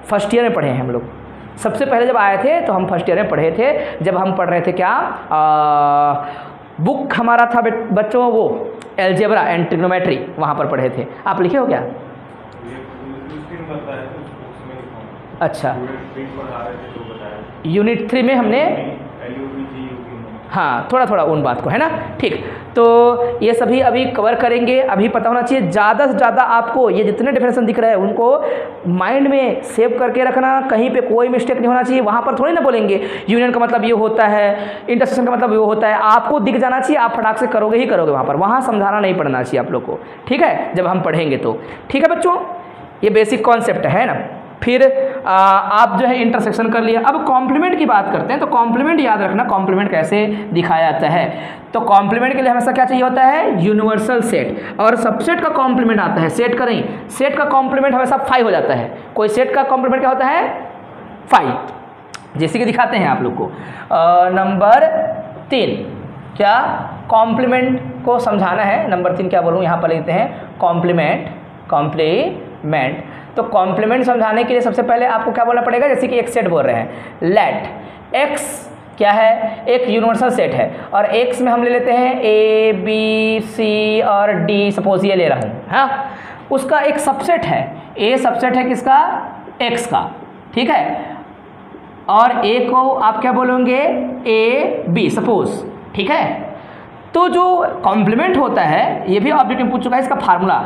फर्स्ट ईयर में पढ़े हैं हम लोग। सबसे पहले जब आए थे तो हम फर्स्ट ईयर में पढ़े थे, जब हम पढ़ रहे थे क्या बुक हमारा था बच्चों, वो एल्जेब्रा एंड ट्रिग्नोमेट्री, वहाँ पर पढ़े थे। आप लिखे हो क्या? अच्छा, यूनिट 3 में हमने, हाँ थोड़ा थोड़ा उन बात को, है ना। ठीक, तो ये सभी अभी कवर करेंगे। अभी पता होना चाहिए ज़्यादा से ज़्यादा आपको ये जितने डेफिनेशन दिख रहे हैं उनको माइंड में सेव करके रखना, कहीं पे कोई मिस्टेक नहीं होना चाहिए। वहाँ पर थोड़ी ना बोलेंगे यूनियन का मतलब ये होता है, इंटरसेक्शन का मतलब ये होता है। आपको दिख जाना चाहिए, आप फटाक से करोगे ही करोगे वहाँ पर, वहाँ समझाना नहीं पड़ना चाहिए आप लोग को। ठीक है, जब हम पढ़ेंगे तो। ठीक है बच्चों, ये बेसिक कॉन्सेप्ट है ना। फिर आप जो है इंटरसेक्शन कर लिया। अब कॉम्प्लीमेंट की बात करते हैं, तो कॉम्प्लीमेंट याद रखना कॉम्प्लीमेंट कैसे दिखाया जाता है। तो कॉम्प्लीमेंट के लिए हमेशा क्या चाहिए होता है, यूनिवर्सल सेट, और सबसेट का कॉम्प्लीमेंट आता है, सेट का नहीं, सेट का कॉम्प्लीमेंट हमेशा 5 हो जाता है। कोई सेट का कॉम्प्लीमेंट क्या होता है, 5, जैसे कि दिखाते हैं आप लोग को। नंबर 3 क्या, कॉम्प्लीमेंट को समझाना है। नंबर 3 क्या बोलूँ, यहाँ पर लिखते हैं कॉम्प्लीमेंट, कॉम्प्लीमेंट। तो कॉम्प्लीमेंट समझाने के लिए सबसे पहले आपको क्या बोलना पड़ेगा, जैसे कि एक सेट बोल रहे हैं, लेट एक्स क्या है, एक यूनिवर्सल सेट है, और एक्स में हम ले लेते हैं ए बी सी और डी, सपोज ये ले रहा हूँ, हाँ, उसका एक सबसेट है, ए सबसेट है किसका, एक्स का, ठीक है, और ए को आप क्या बोलोगे, ए बी सपोज, ठीक है। तो जो कॉम्प्लीमेंट होता है, ये भी ऑब्जेक्टिव पूछ चुका है, इसका फार्मूला,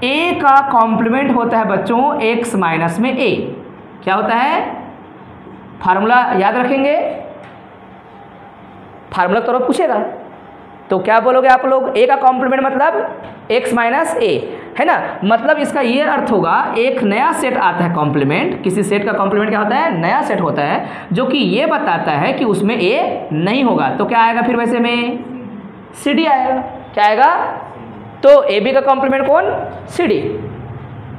ए का कॉम्प्लीमेंट होता है बच्चों एक्स माइनस में ए, क्या होता है, फार्मूला याद रखेंगे, फार्मूला तो पूछेगा, तो क्या बोलोगे आप लोग, ए का कॉम्प्लीमेंट मतलब एक्स माइनस ए, है ना। मतलब इसका ये अर्थ होगा, एक नया सेट आता है कॉम्प्लीमेंट, किसी सेट का कॉम्प्लीमेंट क्या होता है, नया सेट होता है, जो कि ये बताता है कि उसमें ए नहीं होगा, तो क्या आएगा फिर वैसे में, सी डी आएगा, क्या आएगा, तो ए बी का कॉम्प्लीमेंट कौन, सी डी,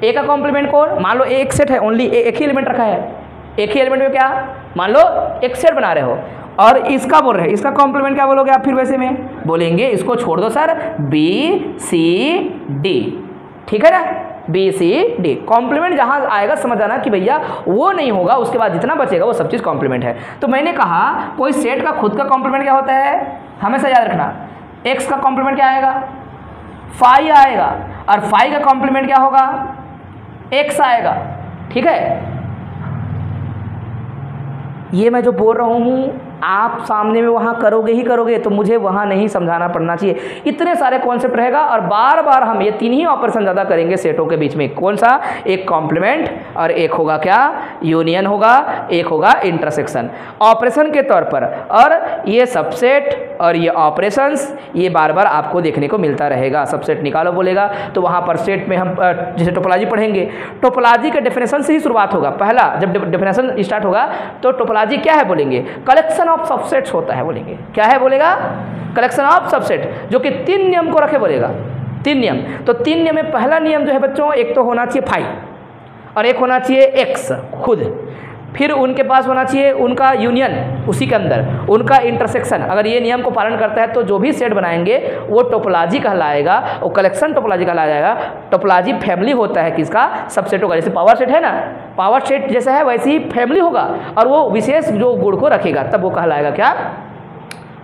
ए का कॉम्प्लीमेंट कौन, मान लो एक सेट है, ओनली एक ही एलिमेंट रखा है, एक ही एलिमेंट में क्या, मान लो एक सेट बना रहे हो, और इसका बोल रहे हैं, इसका कॉम्प्लीमेंट क्या बोलोगे आप फिर वैसे में, बोलेंगे इसको छोड़ दो सर, बी सी डी, ठीक है ना, बी सी डी। कॉम्प्लीमेंट जहाँ आएगा समझ आना कि भैया वो नहीं होगा, उसके बाद जितना बचेगा वो सब चीज़ कॉम्प्लीमेंट है। तो मैंने कहा कोई सेट का खुद का कॉम्प्लीमेंट क्या होता है, हमेशा याद रखना, एक्स का कॉम्प्लीमेंट क्या आएगा, फाई आएगा, और फाई का कॉम्प्लीमेंट क्या होगा, एक्स आएगा, ठीक है। ये मैं जो बोल रहा हूँ आप सामने में वहाँ करोगे ही करोगे, तो मुझे वहाँ नहीं समझाना पड़ना चाहिए, इतने सारे कॉन्सेप्ट रहेगा, और बार बार हम ये 3 ही ऑपरेशन ज़्यादा करेंगे सेटों के बीच में, कौन सा, एक कॉम्प्लीमेंट, और एक होगा क्या, यूनियन होगा, एक होगा इंटरसेक्शन, ऑपरेशन के तौर पर। और ये सबसेट और ये ऑपरेशंस, ये बार बार आपको देखने को मिलता रहेगा। सबसेट निकालो बोलेगा तो वहाँ पर सेट में हम जैसे टोपोलॉजी पढ़ेंगे, टोपोलॉजी के डेफिनेशन से ही शुरुआत होगा, पहला जब डेफिनेशन स्टार्ट होगा तो टोपोलॉजी क्या है बोलेंगे, कलेक्शन ऑफ सबसेट्स होता है, बोलेंगे क्या है, बोलेगा कलेक्शन ऑफ सबसेट, जो कि 3 नियम को रखे, बोलेगा 3 नियम। तो 3 नियम में पहला नियम जो है बच्चों, एक तो होना चाहिए फाई, और एक होना चाहिए एक्स खुद, फिर उनके पास होना चाहिए उनका यूनियन, उसी के अंदर उनका इंटरसेक्शन। अगर ये नियम को पालन करता है तो जो भी सेट बनाएंगे वो टोपोलॉजी कहलाएगा, वो कलेक्शन टोपोलॉजी कहलाया जाएगा। टोपोलॉजी फैमिली होता है किसका, सबसेट होगा, जैसे पावर सेट है ना, पावर सेट जैसा है वैसे ही फैमिली होगा, और वो विशेष जो गुण को रखेगा, तब वो कहलाएगा क्या,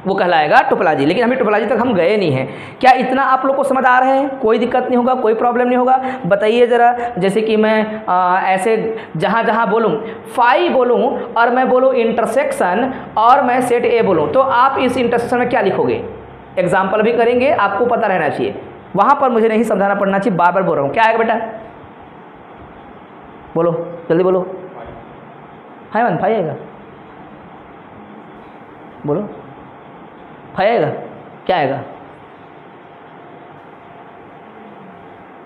वो कहलाएगा टोपोलॉजी। लेकिन हमें टोपोलॉजी तक हम गए नहीं हैं। क्या इतना आप लोग को समझ आ रहे हैं, कोई दिक्कत नहीं होगा, कोई प्रॉब्लम नहीं होगा, बताइए ज़रा। जैसे कि मैं ऐसे जहाँ जहाँ बोलूँ, फाई बोलूँ और मैं बोलूँ इंटरसेक्शन और मैं सेट ए बोलूँ, तो आप इस इंटरसेक्शन में क्या लिखोगे, एग्जाम्पल भी करेंगे, आपको पता रहना चाहिए, वहाँ पर मुझे नहीं समझाना पड़ना चाहिए, बार बार बोल रहा हूँ। क्या आएगा बेटा, बोलो जल्दी बोलो, हाय मन, फाई आएगा, बोलो फाई आएगा, क्या आएगा,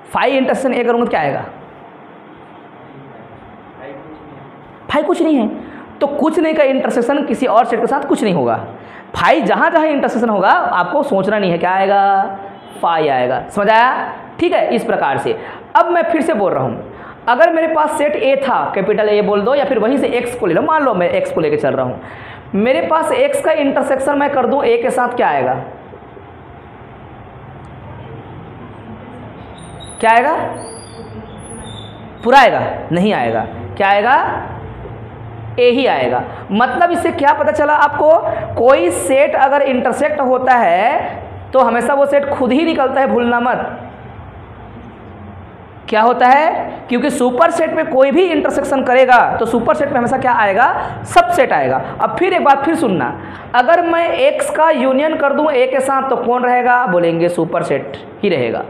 फाई इंटरसेक्शन ए करूँगा तो क्या आएगा, फाई कुछ नहीं है, तो कुछ नहीं का इंटरसेक्शन किसी और सेट के साथ कुछ नहीं होगा। फाई जहाँ जहाँ इंटरसेक्शन होगा आपको सोचना नहीं है, क्या आएगा, फाई आएगा। समझ आया, ठीक है। इस प्रकार से अब मैं फिर से बोल रहा हूँ, अगर मेरे पास सेट ए था, कैपिटल ए बोल दो, या फिर वहीं से एक्स को ले लो, मान लो मैं एक्स को लेके चल रहा हूँ, मेरे पास एक्स का इंटरसेक्शन मैं कर दूं ए के साथ, क्या आएगा, क्या आएगा, पूरा आएगा, नहीं आएगा, क्या आएगा, ए ही आएगा। मतलब इससे क्या पता चला आपको, कोई सेट अगर इंटरसेक्ट होता है तो हमेशा वो सेट खुद ही निकलता है, भूलना मत। क्या होता है, क्योंकि सुपर सेट में कोई भी इंटरसेक्शन करेगा तो सुपर सेट में हमेशा क्या आएगा, सब सेट आएगा। अब फिर एक बात फिर सुनना, अगर मैं एक्स का यूनियन कर दूं ए के साथ तो कौन रहेगा, बोलेंगे सुपर सेट ही रहेगा।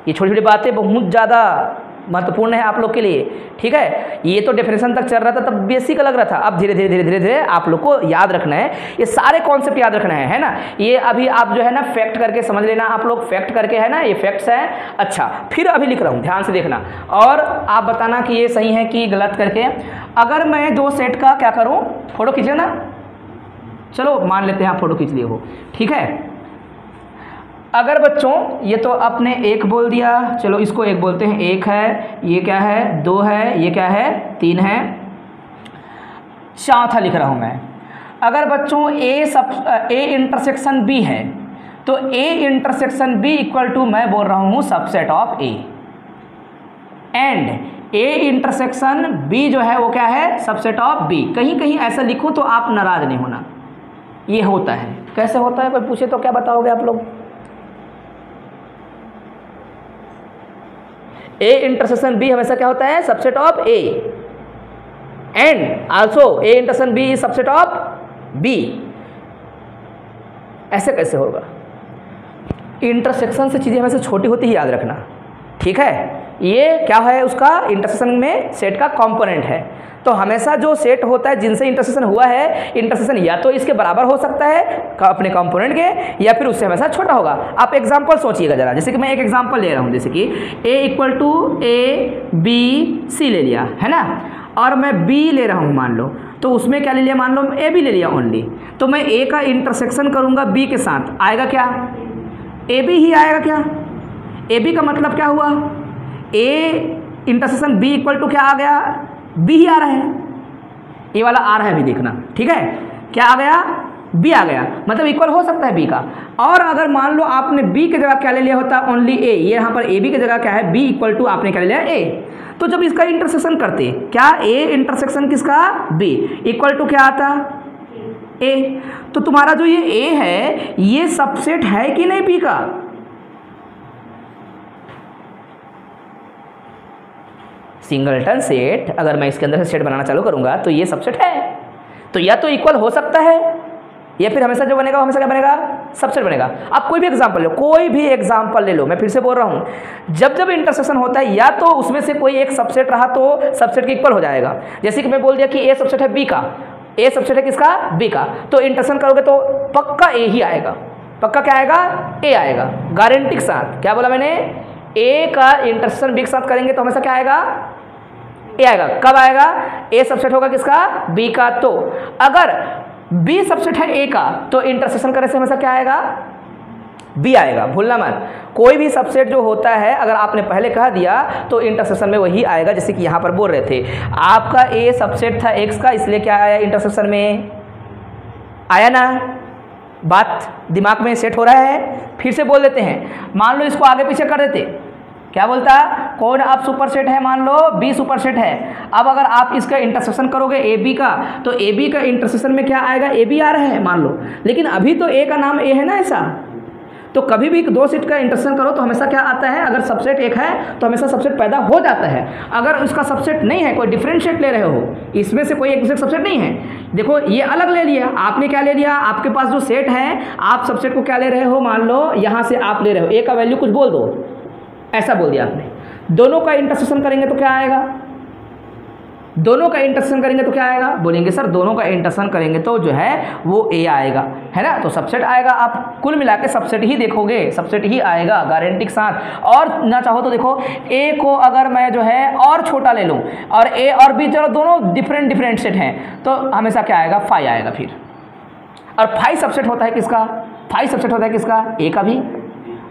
ये छोटी छोटी बातें बहुत ज़्यादा महत्वपूर्ण है आप लोग के लिए, ठीक है। ये तो डेफिनेशन तक चल रहा था, तब बेसिक लग रहा था, अब धीरे धीरे धीरे धीरे धीरे आप लोग को याद रखना है, ये सारे कॉन्सेप्ट याद रखना है ना। ये अभी आप जो है ना फैक्ट करके समझ लेना, आप लोग फैक्ट करके है ना, ये फैक्ट्स हैं। अच्छा, फिर अभी लिख रहा हूँ, ध्यान से देखना और आप बताना कि ये सही है कि गलत करके। अगर मैं दो सेट का क्या करूँ, फोटो खींच लेना, चलो मान लेते हैं आप फोटो खींच लिए हो, ठीक है। अगर बच्चों ये तो आपने एक बोल दिया, चलो इसको एक बोलते हैं, एक है, ये क्या है, दो है, ये क्या है, तीन है, चौथा लिख रहा हूँ मैं। अगर बच्चों ए इंटरसेक्शन बी है तो A intersection B equal to मैं बोल रहा हूँ subset of A, and A intersection B जो है वो क्या है, सबसेट ऑफ बी। कहीं कहीं ऐसा लिखूँ तो आप नाराज नहीं होना, ये होता है। कैसे होता है, कोई पूछे तो क्या बताओगे आप लोग? ए इंटरसेक्शन बी हमेशा क्या होता है, subset of A, and also A intersection B is subset of B. ऐसे कैसे होगा? इंटरसेक्शन से चीज़ें हमेशा छोटी होती ही याद रखना, ठीक है। ये क्या है, उसका इंटरसेक्शन में सेट का कंपोनेंट है। तो हमेशा जो सेट होता है जिनसे इंटरसेक्शन हुआ है, इंटरसेक्शन या तो इसके बराबर हो सकता है अपने कंपोनेंट के, या फिर उससे हमेशा छोटा होगा। आप एग्जांपल सोचिएगा जरा, जैसे कि मैं एक एग्जांपल ले रहा हूँ, जैसे कि a equal to A B C ले लिया है ना, और मैं b ले रहा हूँ मान लो, तो उसमें क्या ले लिया, मान लो a भी ले लिया ओनली, तो मैं a का इंटरसेक्शन करूँगा b के साथ, आएगा क्या, a b ही आएगा क्या। a b का मतलब क्या हुआ, a intersection b equal to क्या आ गया, b ही आ रहा है, ये वाला आ रहा है भी देखना, ठीक है। क्या आ गया, b आ गया, मतलब इक्वल हो सकता है b का। और अगर मान लो आपने b की जगह क्या ले लिया होता, ओनली a, ये यहाँ पर ab की जगह क्या है, b इक्वल टू आपने क्या ले लिया a, तो जब इसका इंटरसेक्शन करते, क्या a इंटरसेक्शन किसका, b इक्वल टू क्या आता, a। तो तुम्हारा जो ये a है ये सबसेट है कि नहीं b का, सिंगलटन सेट अगर मैं इसके अंदर से सेट बनाना चालू करूंगा तो ये सबसेट है, तो या तो इक्वल हो सकता है या फिर हमेशा जो बनेगा हमेशा क्या बनेगा, सबसेट बनेगा। आप कोई भी एग्जांपल लो, कोई भी एग्जांपल ले लो, मैं फिर से बोल रहा हूँ, जब जब इंटरसेक्शन होता है या तो उसमें से कोई एक सबसेट रहा तो सबसेट के इक्वल हो जाएगा। जैसे कि मैं बोल दिया कि ए सबसेट है बी का, ए सबसेट है किसका, बी का, तो इंटरसेक्शन करोगे तो पक्का ए ही आएगा, पक्का क्या आएगा, ए आएगा, गारंटी के साथ। क्या बोला मैंने, ए का इंटरसेक्शन बी के साथ करेंगे तो हमेशा क्या आएगा, ए आएगा। कब आएगा, ए सबसेट होगा किसका, बी का, तो अगर बी सबसेट है ए का तो इंटरसेक्शन करने से हमेशा क्या आएगा, बी आएगा, भूलना मत। कोई भी सबसेट जो होता है अगर आपने पहले कह दिया तो इंटरसेक्शन में वही आएगा। जैसे कि यहाँ पर बोल रहे थे आपका ए सबसेट था एक्स का, इसलिए क्या आया इंटरसेक्शन में, आया ना, बात दिमाग में सेट हो रहा है। फिर से बोल देते हैं, मान लो इसको आगे पीछे कर देते, क्या बोलता, कौन अब सुपर सेट है, मान लो बी सुपर सेट है। अब अगर आप इसका इंटरसेक्शन करोगे ए बी का, तो ए बी का इंटरसेक्शन में क्या आएगा, ए बी आ रहा है मान लो, लेकिन अभी तो ए का नाम ए है ना ऐसा, तो कभी भी दो सेट का इंटरसेक्शन करो तो हमेशा क्या आता है, अगर सबसेट एक है तो हमेशा सबसेट पैदा हो जाता है। अगर उसका सबसेट नहीं है, कोई डिफरेंट सेट ले रहे हो, इसमें से कोई एक दूसरे सबसेट नहीं है, देखो ये अलग ले लिया, आपने क्या ले लिया, आपके पास जो सेट है आप सबसेट को क्या ले रहे हो, मान लो यहाँ से आप ले रहे हो ए का वैल्यू कुछ बोल दो, ऐसा बोल दिया आपने, दोनों का इंटरसेक्शन करेंगे तो क्या आएगा, दोनों का इंटरसेक्शन करेंगे तो क्या आएगा, बोलेंगे सर दोनों का इंटरसेक्शन करेंगे तो जो है वो ए आएगा, है ना, तो सबसेट आएगा। आप कुल मिला के सबसेट ही देखोगे, सबसेट ही आएगा गारंटी के साथ। और ना चाहो तो देखो ए को अगर मैं जो है और छोटा ले लूँ और ए और बी चलो दोनों डिफरेंट सेट हैं तो हमेशा क्या आएगा, 5 आएगा फिर। और 5 सबसेट होता है किसका, 5 सबसेट होता है किसका, ए का भी।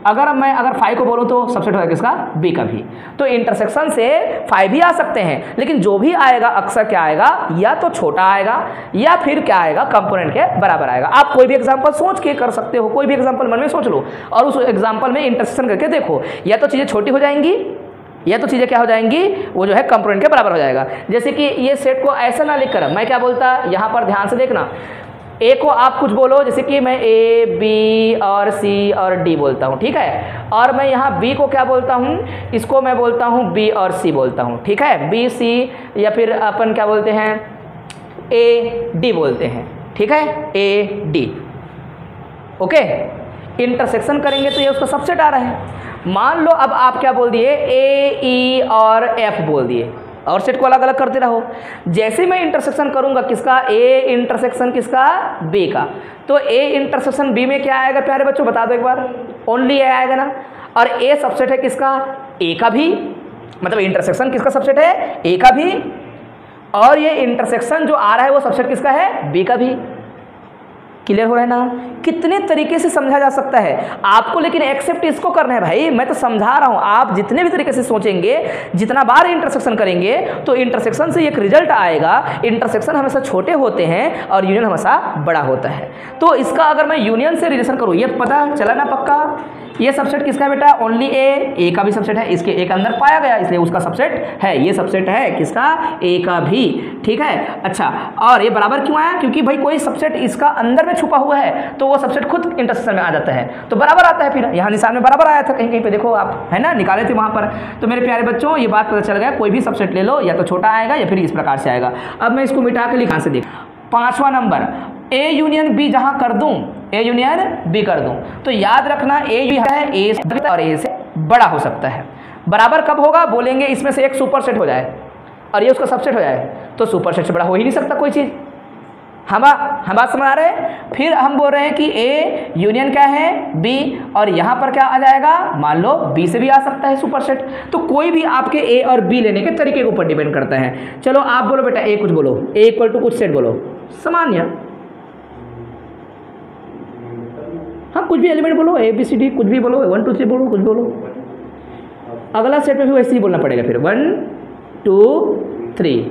अगर 5 को बोलूँ तो सबसेट होगा किसका, बी का भी। तो इंटरसेक्शन से 5 भी आ सकते हैं, लेकिन जो भी आएगा अक्सर क्या आएगा, या तो छोटा आएगा या फिर क्या आएगा, कंपोनेंट के बराबर आएगा। आप कोई भी एग्जांपल सोच के कर सकते हो, कोई भी एग्जांपल मन में सोच लो और उस एग्जांपल में इंटरसेक्शन करके देखो, या तो चीज़ें छोटी हो जाएंगी या तो चीज़ें क्या हो जाएंगी, वो जो है कंपोनेंट के बराबर हो जाएगा। जैसे कि ये सेट को ऐसा ना लिखकर मैं क्या बोलता, यहाँ पर ध्यान से देखना, ए को आप कुछ बोलो, जैसे कि मैं ए बी और सी और डी बोलता हूँ, ठीक है, और मैं यहाँ बी को क्या बोलता हूँ, इसको मैं बोलता हूँ बी और सी बोलता हूँ, ठीक है, बी सी, या फिर अपन क्या बोलते हैं, ए डी बोलते हैं, ठीक है, ए डी, ओके। इंटरसेक्शन करेंगे तो ये उसका सबसेट आ रहा है। मान लो अब आप क्या बोल दिए, ए ई और एफ बोल दिए और सेट को अलग अलग करते रहो। जैसे मैं इंटरसेक्शन करूंगा किसका, ए इंटरसेक्शन किसका, बी का, तो ए इंटरसेक्शन बी में क्या आएगा प्यारे बच्चों, बता दो एक बार, ओनली ए आएगा ना। और ए सबसेट है किसका, ए का भी, मतलब इंटरसेक्शन किसका सबसेट है, ए का भी, और ये इंटरसेक्शन जो आ रहा है वो सबसेट किसका है, बी का भी। क्लियर हो रहा है ना, कितने तरीके से समझा जा सकता है आपको, लेकिन एक्सेप्ट इसको करना है भाई, मैं तो समझा रहा हूं। आप जितने भी तरीके से सोचेंगे, जितना बार इंटरसेक्शन करेंगे, तो इंटरसेक्शन से एक रिजल्ट आएगा। इंटरसेक्शन हमेशा छोटे होते हैं और यूनियन हमेशा बड़ा होता है। तो इसका अगर मैं यूनियन से रिलेशन करूं, ये पता चला ना पक्का, ये सबसेट किसका है बेटा, ओनली ए का भी सबसेट है, इसके ए के अंदर पाया गया इसलिए उसका सबसेट है, ये सबसेट है किसका, ए का भी। ठीक है, अच्छा, और ये बराबर क्यों आया, क्योंकि भाई कोई सबसेट इसका अंदर में छुपा हुआ है तो वो सबसेट खुद इंटरसेक्शन में आ जाता है तो बराबर आता है। फिर यहाँ निशान में बराबर आया था, कहीं कहीं पे देखो आप, है ना, निकाले थे वहाँ पर। तो मेरे प्यारे बच्चों ये बात पता चल गया, कोई भी सबसेट ले लो, या तो छोटा आएगा या फिर इस प्रकार से आएगा। अब मैं इसको मिटा के लिखा से देख, 5वां नंबर, ए यूनियन बी जहाँ कर दूँ, ए यूनियन बी कर दूँ, तो याद रखना ए है, ए और ए से बड़ा हो सकता है। बराबर कब होगा, बोलेंगे इसमें से एक सुपर सेट हो जाए और ये उसका सबसेट हो जाए, तो सुपर सेट से बड़ा हो ही नहीं सकता कोई चीज़। हम बात समझ आ रहे हैं। फिर हम बोल रहे हैं कि ए यूनियन क्या है, बी, और यहाँ पर क्या आ जाएगा, मान लो बी से भी आ सकता है सुपर सेट। तो कोई भी आपके ए और बी लेने के तरीके के ऊपर डिपेंड करता है। चलो आप बोलो बेटा, ए कुछ बोलो, ए इक्वल टू कुछ सेट बोलो, सामान्य, हाँ कुछ भी एलिमेंट बोलो, ए बी सी डी कुछ भी बोलो, 1 2 3 बोलो, कुछ बोलो। अगला सेट में भी वैसे ही बोलना पड़ेगा फिर, 1 2 3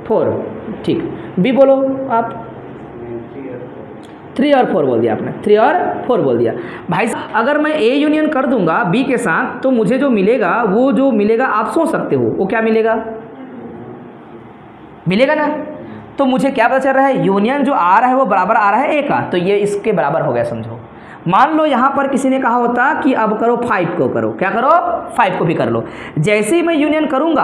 4, ठीक। बी बोलो आप, 3 और 4 बोल दिया आपने, 3 और 4 बोल दिया। भाई अगर मैं ए यूनियन कर दूंगा बी के साथ, तो मुझे जो मिलेगा, वो जो मिलेगा आप सोच सकते हो वो क्या मिलेगा, मिलेगा ना। तो मुझे क्या पता चल रहा है, यूनियन जो आ रहा है वो बराबर आ रहा है ए का, तो ये इसके बराबर हो गया समझो। मान लो यहाँ पर किसी ने कहा होता कि अब करो 5 को करो, क्या करो 5 को भी कर लो। जैसे ही मैं यूनियन करूँगा,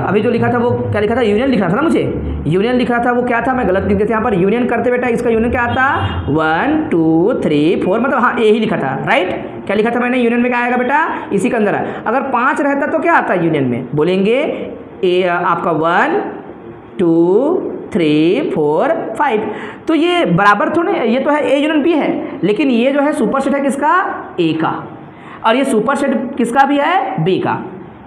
अभी जो लिखा था वो क्या लिखा था, यूनियन लिखना था ना मुझे, यूनियन लिखा था वो क्या था, मैं गलत लिख देता यहाँ पर। यूनियन करते बेटा इसका यूनियन क्या आता, 1 2 3 4, मतलब हाँ ए ही लिखा था, राइट। क्या लिखा था मैंने, यूनियन में क्या आएगा बेटा, इसी के अंदर है। अगर 5 रहता तो क्या आता यूनियन में, बोलेंगे ए आपका 1 2 3 4 5। तो ये बराबर थोड़े, ये तो है ए यूनियन बी है, लेकिन ये जो है सुपर सेट है किसका, ए का, और ये सुपर सेट किसका भी है, बी का।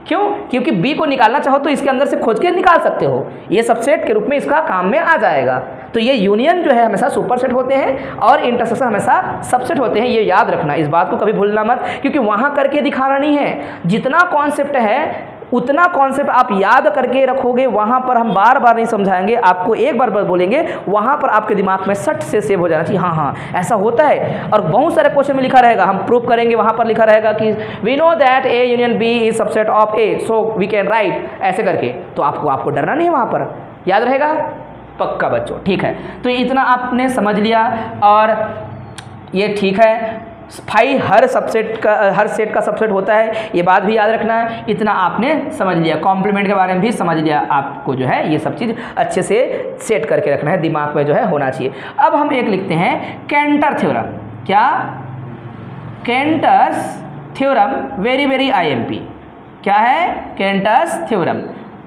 क्यों, क्योंकि बी को निकालना चाहो तो इसके अंदर से खोज के निकाल सकते हो, ये सबसेट के रूप में इसका काम में आ जाएगा। तो ये यूनियन जो है हमेशा सुपर सेट होते हैं और इंटरसेक्शन हमेशा सबसेट होते हैं, ये याद रखना, इस बात को कभी भूलना मत, क्योंकि वहाँ करके दिखाना नहीं है। जितना कॉन्सेप्ट है उतना कॉन्सेप्ट आप याद करके रखोगे, वहाँ पर हम बार बार नहीं समझाएंगे, आपको एक बार बोलेंगे, वहाँ पर आपके दिमाग में सट से सेव हो जाना चाहिए, हाँ ऐसा होता है। और बहुत सारे क्वेश्चन में लिखा रहेगा, हम प्रूव करेंगे, वहाँ पर लिखा रहेगा कि we know that A union B is subset of A, so we can write, ऐसे करके। तो आपको डरना नहीं है, वहाँ पर याद रहेगा पक्का बच्चों, ठीक है। तो इतना आपने समझ लिया और ये ठीक है। फाई हर सेट का सबसेट होता है, ये बात भी याद रखना है। इतना आपने समझ लिया, कॉम्प्लीमेंट के बारे में भी समझ लिया, आपको जो है ये सब चीज़ अच्छे से सेट करके रखना है, दिमाग में जो है होना चाहिए। अब हम एक लिखते हैं केंटर थ्योरम। क्या, केंटर्स थ्योरम, वेरी आईएमपी। क्या है, केंटर्स थ्योरम,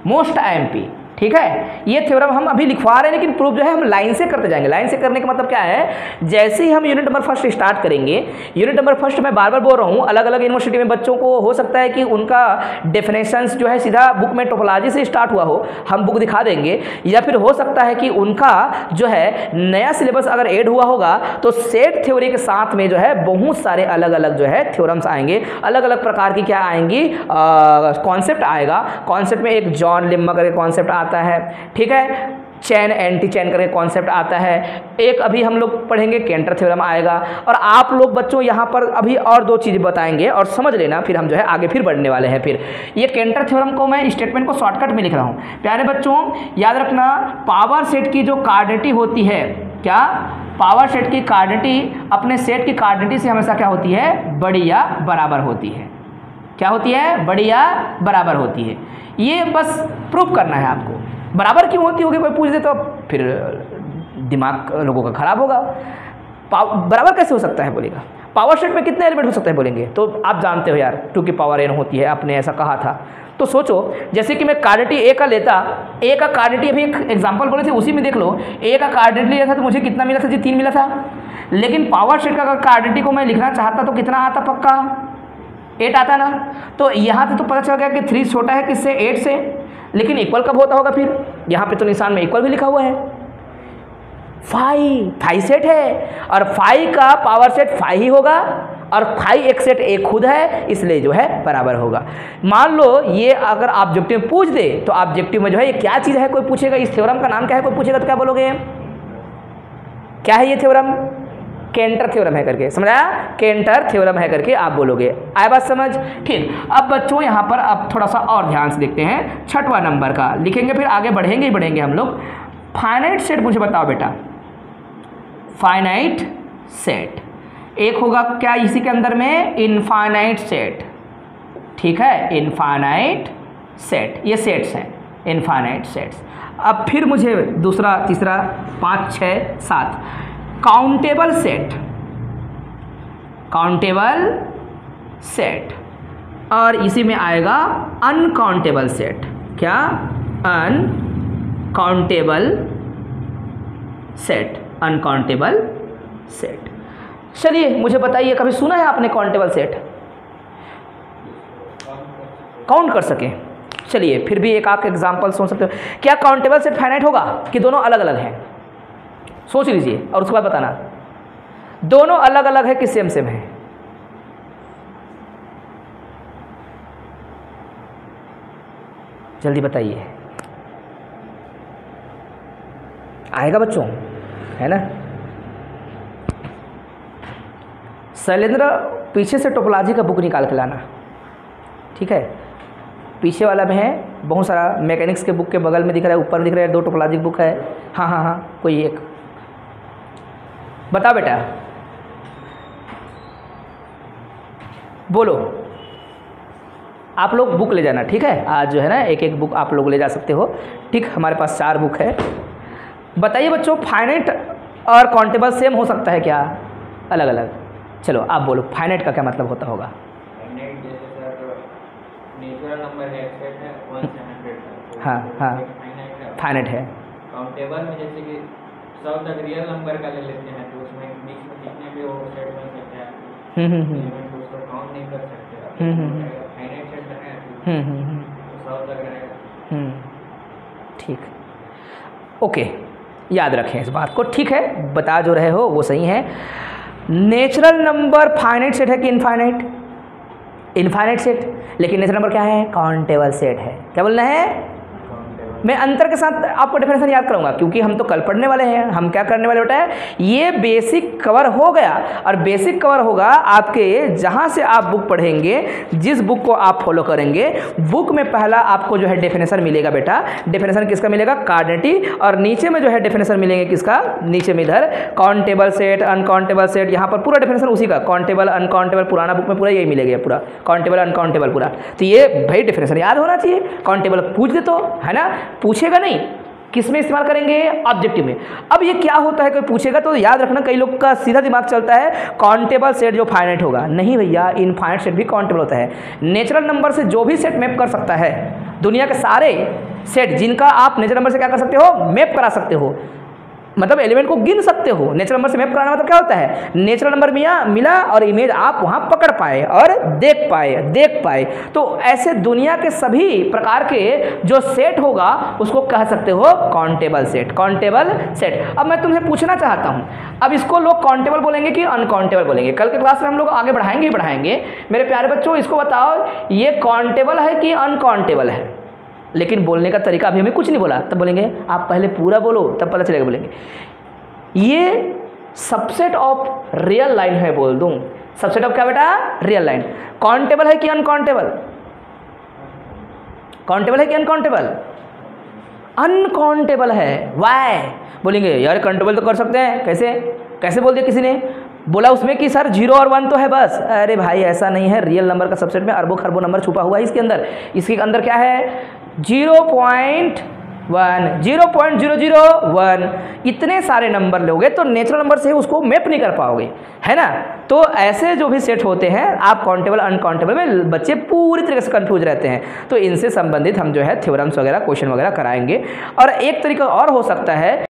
मोस्ट आईएमपी, ठीक है। ये थ्योरम हम अभी लिखवा रहे हैं, लेकिन प्रूफ जो है हम लाइन से करते जाएंगे। लाइन से करने का मतलब क्या है, जैसे ही हम यूनिट नंबर फर्स्ट स्टार्ट करेंगे, यूनिट नंबर फर्स्ट मैं बार बार बोल रहा हूँ, अलग अलग यूनिवर्सिटी में बच्चों को हो सकता है कि उनका डेफिनेशंस जो है सीधा बुक में टोपोलॉजी से स्टार्ट हुआ हो, हम बुक दिखा देंगे, या फिर हो सकता है कि उनका जो है नया सिलेबस अगर ऐड हुआ होगा तो सेट थ्योरी के साथ में जो है बहुत सारे अलग अलग जो है थ्योरम्स आएंगे, अलग अलग प्रकार की क्या आएंगी, कॉन्सेप्ट आएगा। कॉन्सेप्ट में एक जॉन लिम्मा करके कॉन्सेप्ट आता है, ठीक है, चैन एंटी चैन करके कॉन्सेप्ट आता है, एक अभी हम लोग पढ़ेंगे केंटर थ्योरम आएगा। और आप लोग बच्चों यहाँ पर अभी और 2 चीज़ बताएंगे और समझ लेना, फिर हम जो है आगे फिर बढ़ने वाले हैं। फिर ये केंटर थ्योरम को मैं स्टेटमेंट को शॉर्टकट में लिख रहा हूँ। प्यारे बच्चों याद रखना, पावर सेट की जो कार्डिनिटी होती है, क्या, पावर सेट की कार्डिनिटी अपने सेट की कार्डिनिटी से हमेशा क्या होती है, बड़ी या बराबर होती है। क्या होती है, बड़ी या बराबर होती है। ये बस प्रूफ करना है आपको। बराबर क्यों होती होगी कोई पूछ दे तो फिर दिमाग लोगों का खराब होगा। बराबर कैसे हो सकता है बोलेगा, पावर सेट में कितने एलिमेंट हो सकते हैं बोलेंगे, तो आप जानते हो यार 2 की पावर n होती है, आपने ऐसा कहा था। तो सोचो जैसे कि मैं कार्डिनिटी ए का लेता, ए का कार्डिनिटी अभी एक एग्जांपल बोले थे उसी में देख लो, ए का कार्डिनिटी लिया था तो मुझे कितना मिला था जी, 3 मिला था। लेकिन पावर सेट का कार्डिनिटी को मैं लिखना चाहता तो कितना आता पक्का, 8 आता ना। तो यहाँ से तो पता चल गया कि 3 छोटा है किससे, 8 से। लेकिन इक्वल कब होता होगा फिर, यहाँ पे तो निशान में इक्वल भी लिखा हुआ है। 5 सेट है और 5 का पावर सेट 5 ही होगा और 5 एक सेट एक खुद है, इसलिए जो है बराबर होगा। मान लो ये अगर ऑब्जेक्टिव में पूछ दे तो ऑब्जेक्टिव में जो है ये क्या चीज़ है, कोई पूछेगा इस थ्योरम का नाम क्या है, कोई पूछेगा तो क्या बोलोगे, क्या है ये थ्योरम, केंटर थ्योरम है करके, समझाया, केंटर थ्योरम है करके आप बोलोगे। आया बात समझ, ठीक। अब बच्चों यहाँ पर अब थोड़ा सा और ध्यान से देखते हैं, 6वां नंबर का लिखेंगे, फिर आगे बढ़ेंगे ही बढ़ेंगे हम लोग। फाइनाइट सेट मुझे बताओ बेटा, फाइनाइट सेट एक होगा क्या इसी के अंदर में, इनफाइनाइट सेट, ठीक है, इनफाइनाइट सेट, ये सेट्स हैं इनफाइनाइट सेट्स। अब फिर मुझे दूसरा, तीसरा, 5, 6, 7 काउंटेबल सेट, काउंटेबल सेट, और इसी में आएगा अनकाउंटेबल सेट, क्या, अनकाउंटेबल सेट, अनकाउंटेबल सेट। चलिए मुझे बताइए, कभी सुना है आपने काउंटेबल सेट, काउंट कर सके? चलिए फिर भी एक आख एग्जांपल सोच सकते हो, क्या काउंटेबल सेट फाइनाइट होगा कि दोनों अलग अलग हैं? सोच लीजिए और उसके बाद बताना, दोनों अलग अलग है कि सेम सेम है? जल्दी बताइए, आएगा बच्चों, है ना? शैलेंद्र पीछे से टोपोलॉजी का बुक निकाल के लाना, ठीक है, पीछे वाला में है बहुत सारा, मैकेनिक्स के बुक के बगल में दिख रहा है, ऊपर में दिख रहा है 2 टोपोलॉजी बुक है। हाँ हाँ हाँ, कोई एक बता बेटा, बोलो। आप लोग बुक ले जाना, ठीक है, आज जो है ना एक एक बुक आप लोग ले जा सकते हो, ठीक। हमारे पास 4 बुक है। बताइए बच्चों, फाइनाइट और काउंटेबल सेम हो सकता है क्या, अलग अलग? चलो आप बोलो, फाइनाइट का क्या मतलब होता होगा? फाइनाइट जैसे सर नेचुरल नंबर है, सेट है 1 से 100 तक, हाँ हाँ, फाइनाइट है। काउंटेबल में जैसे कि 100 तक रियल नंबर का ले लेते हैं तो उसमें बीच में कितने भी वो सेट बन सकते हैं, एलिमेंट उसको काउंट नहीं कर सकते। फाइनाइट सेट है तो 100 तक रहेगा, ठीक, ओके, याद रखें इस बात को, ठीक है, बता जो रहे हो वो सही है। नेचुरल नंबर फाइनाइट सेट है कि इनफाइनाइट? इनफाइनाइट सेट, लेकिन नेचुरल नंबर क्या है, काउंटेबल सेट है। क्या बोलना है? मैं अंतर के साथ आपको डेफिनेशन याद कराऊंगा, क्योंकि हम तो कल पढ़ने वाले हैं। हम क्या करने वाले बेटा है, ये बेसिक कवर हो गया, और बेसिक कवर होगा आपके जहाँ से आप बुक पढ़ेंगे, जिस बुक को आप फॉलो करेंगे, बुक में पहला आपको जो है डेफिनेशन मिलेगा बेटा। डेफिनेशन किसका मिलेगा? कार्डिनिटी, और नीचे में जो है डेफिनेशन मिलेंगे किसका, नीचे में इधर काउंटेबल सेट, अनकाउंटेबल सेट, यहाँ पर पूरा डेफिनेशन उसी का, काउंटेबल अनकाउंटेबल, पुराना बुक में पूरा यही मिलेगा, पूरा काउंटेबल अनकाउंटेबल पूरा। तो ये भाई डेफिनेशन याद होना चाहिए। काउंटेबल पूछ दे तो, है ना, पूछेगा नहीं, किस में इस्तेमाल करेंगे? ऑब्जेक्टिव में। अब ये क्या होता है, कोई पूछेगा तो याद रखना, कई लोग का सीधा दिमाग चलता है काउंटेबल सेट जो फाइनाइट होगा। नहीं भैया, इनफाइनाइट सेट भी काउंटेबल होता है। नेचुरल नंबर से जो भी सेट मैप कर सकता है, दुनिया के सारे सेट जिनका आप नेचुरल नंबर से क्या कर सकते हो, मैप करा सकते हो, मतलब एलिमेंट को गिन सकते हो। नेचुरल नंबर से मैप कराना मतलब क्या होता है, नेचुरल नंबर मिला और इमेज आप वहाँ पकड़ पाए और देख पाए। तो ऐसे दुनिया के सभी प्रकार के जो सेट होगा उसको कह सकते हो काउंटेबल सेट, काउंटेबल सेट। अब मैं तुमसे पूछना चाहता हूँ, अब इसको लोग काउंटेबल बोलेंगे कि अनकाउंटेबल बोलेंगे? कल के क्लास में हम लोग आगे बढ़ाएंगे मेरे प्यारे बच्चों। इसको बताओ, ये काउंटेबल है कि अनकाउंटेबल है? लेकिन बोलने का तरीका अभी हमें कुछ नहीं बोला, तब बोलेंगे आप पहले पूरा बोलो तब पता चलेगा। बोलेंगे ये सबसेट ऑफ रियल लाइन है, बोल दूं सबसेट ऑफ क्या बेटा, रियल लाइन। काउंटेबल है कि अनकाउंटेबल? काउंटेबल है कि अनकाउंटेबल? अनकाउंटेबल है। वाई? बोलेंगे यार काउंटेबल तो कर सकते हैं, कैसे बोल दिया किसी ने? बोला उसमें कि सर 0 और 1 तो है बस। अरे भाई ऐसा नहीं है, रियल नंबर का सबसेट में अरबों खरबों नंबर छुपा हुआ है इसके अंदर। इसके अंदर क्या है, 0.1 1, 0.001, इतने सारे नंबर लोगे तो नेचुरल नंबर से उसको मैप नहीं कर पाओगे, है ना। तो ऐसे जो भी सेट होते हैं आप काउंटेबल अनकाउंटेबल में बच्चे पूरी तरीके से कंफ्यूज रहते हैं, तो इनसे संबंधित हम जो है थ्योरम्स वगैरह क्वेश्चन वगैरह कराएंगे। और एक तरीका और हो सकता है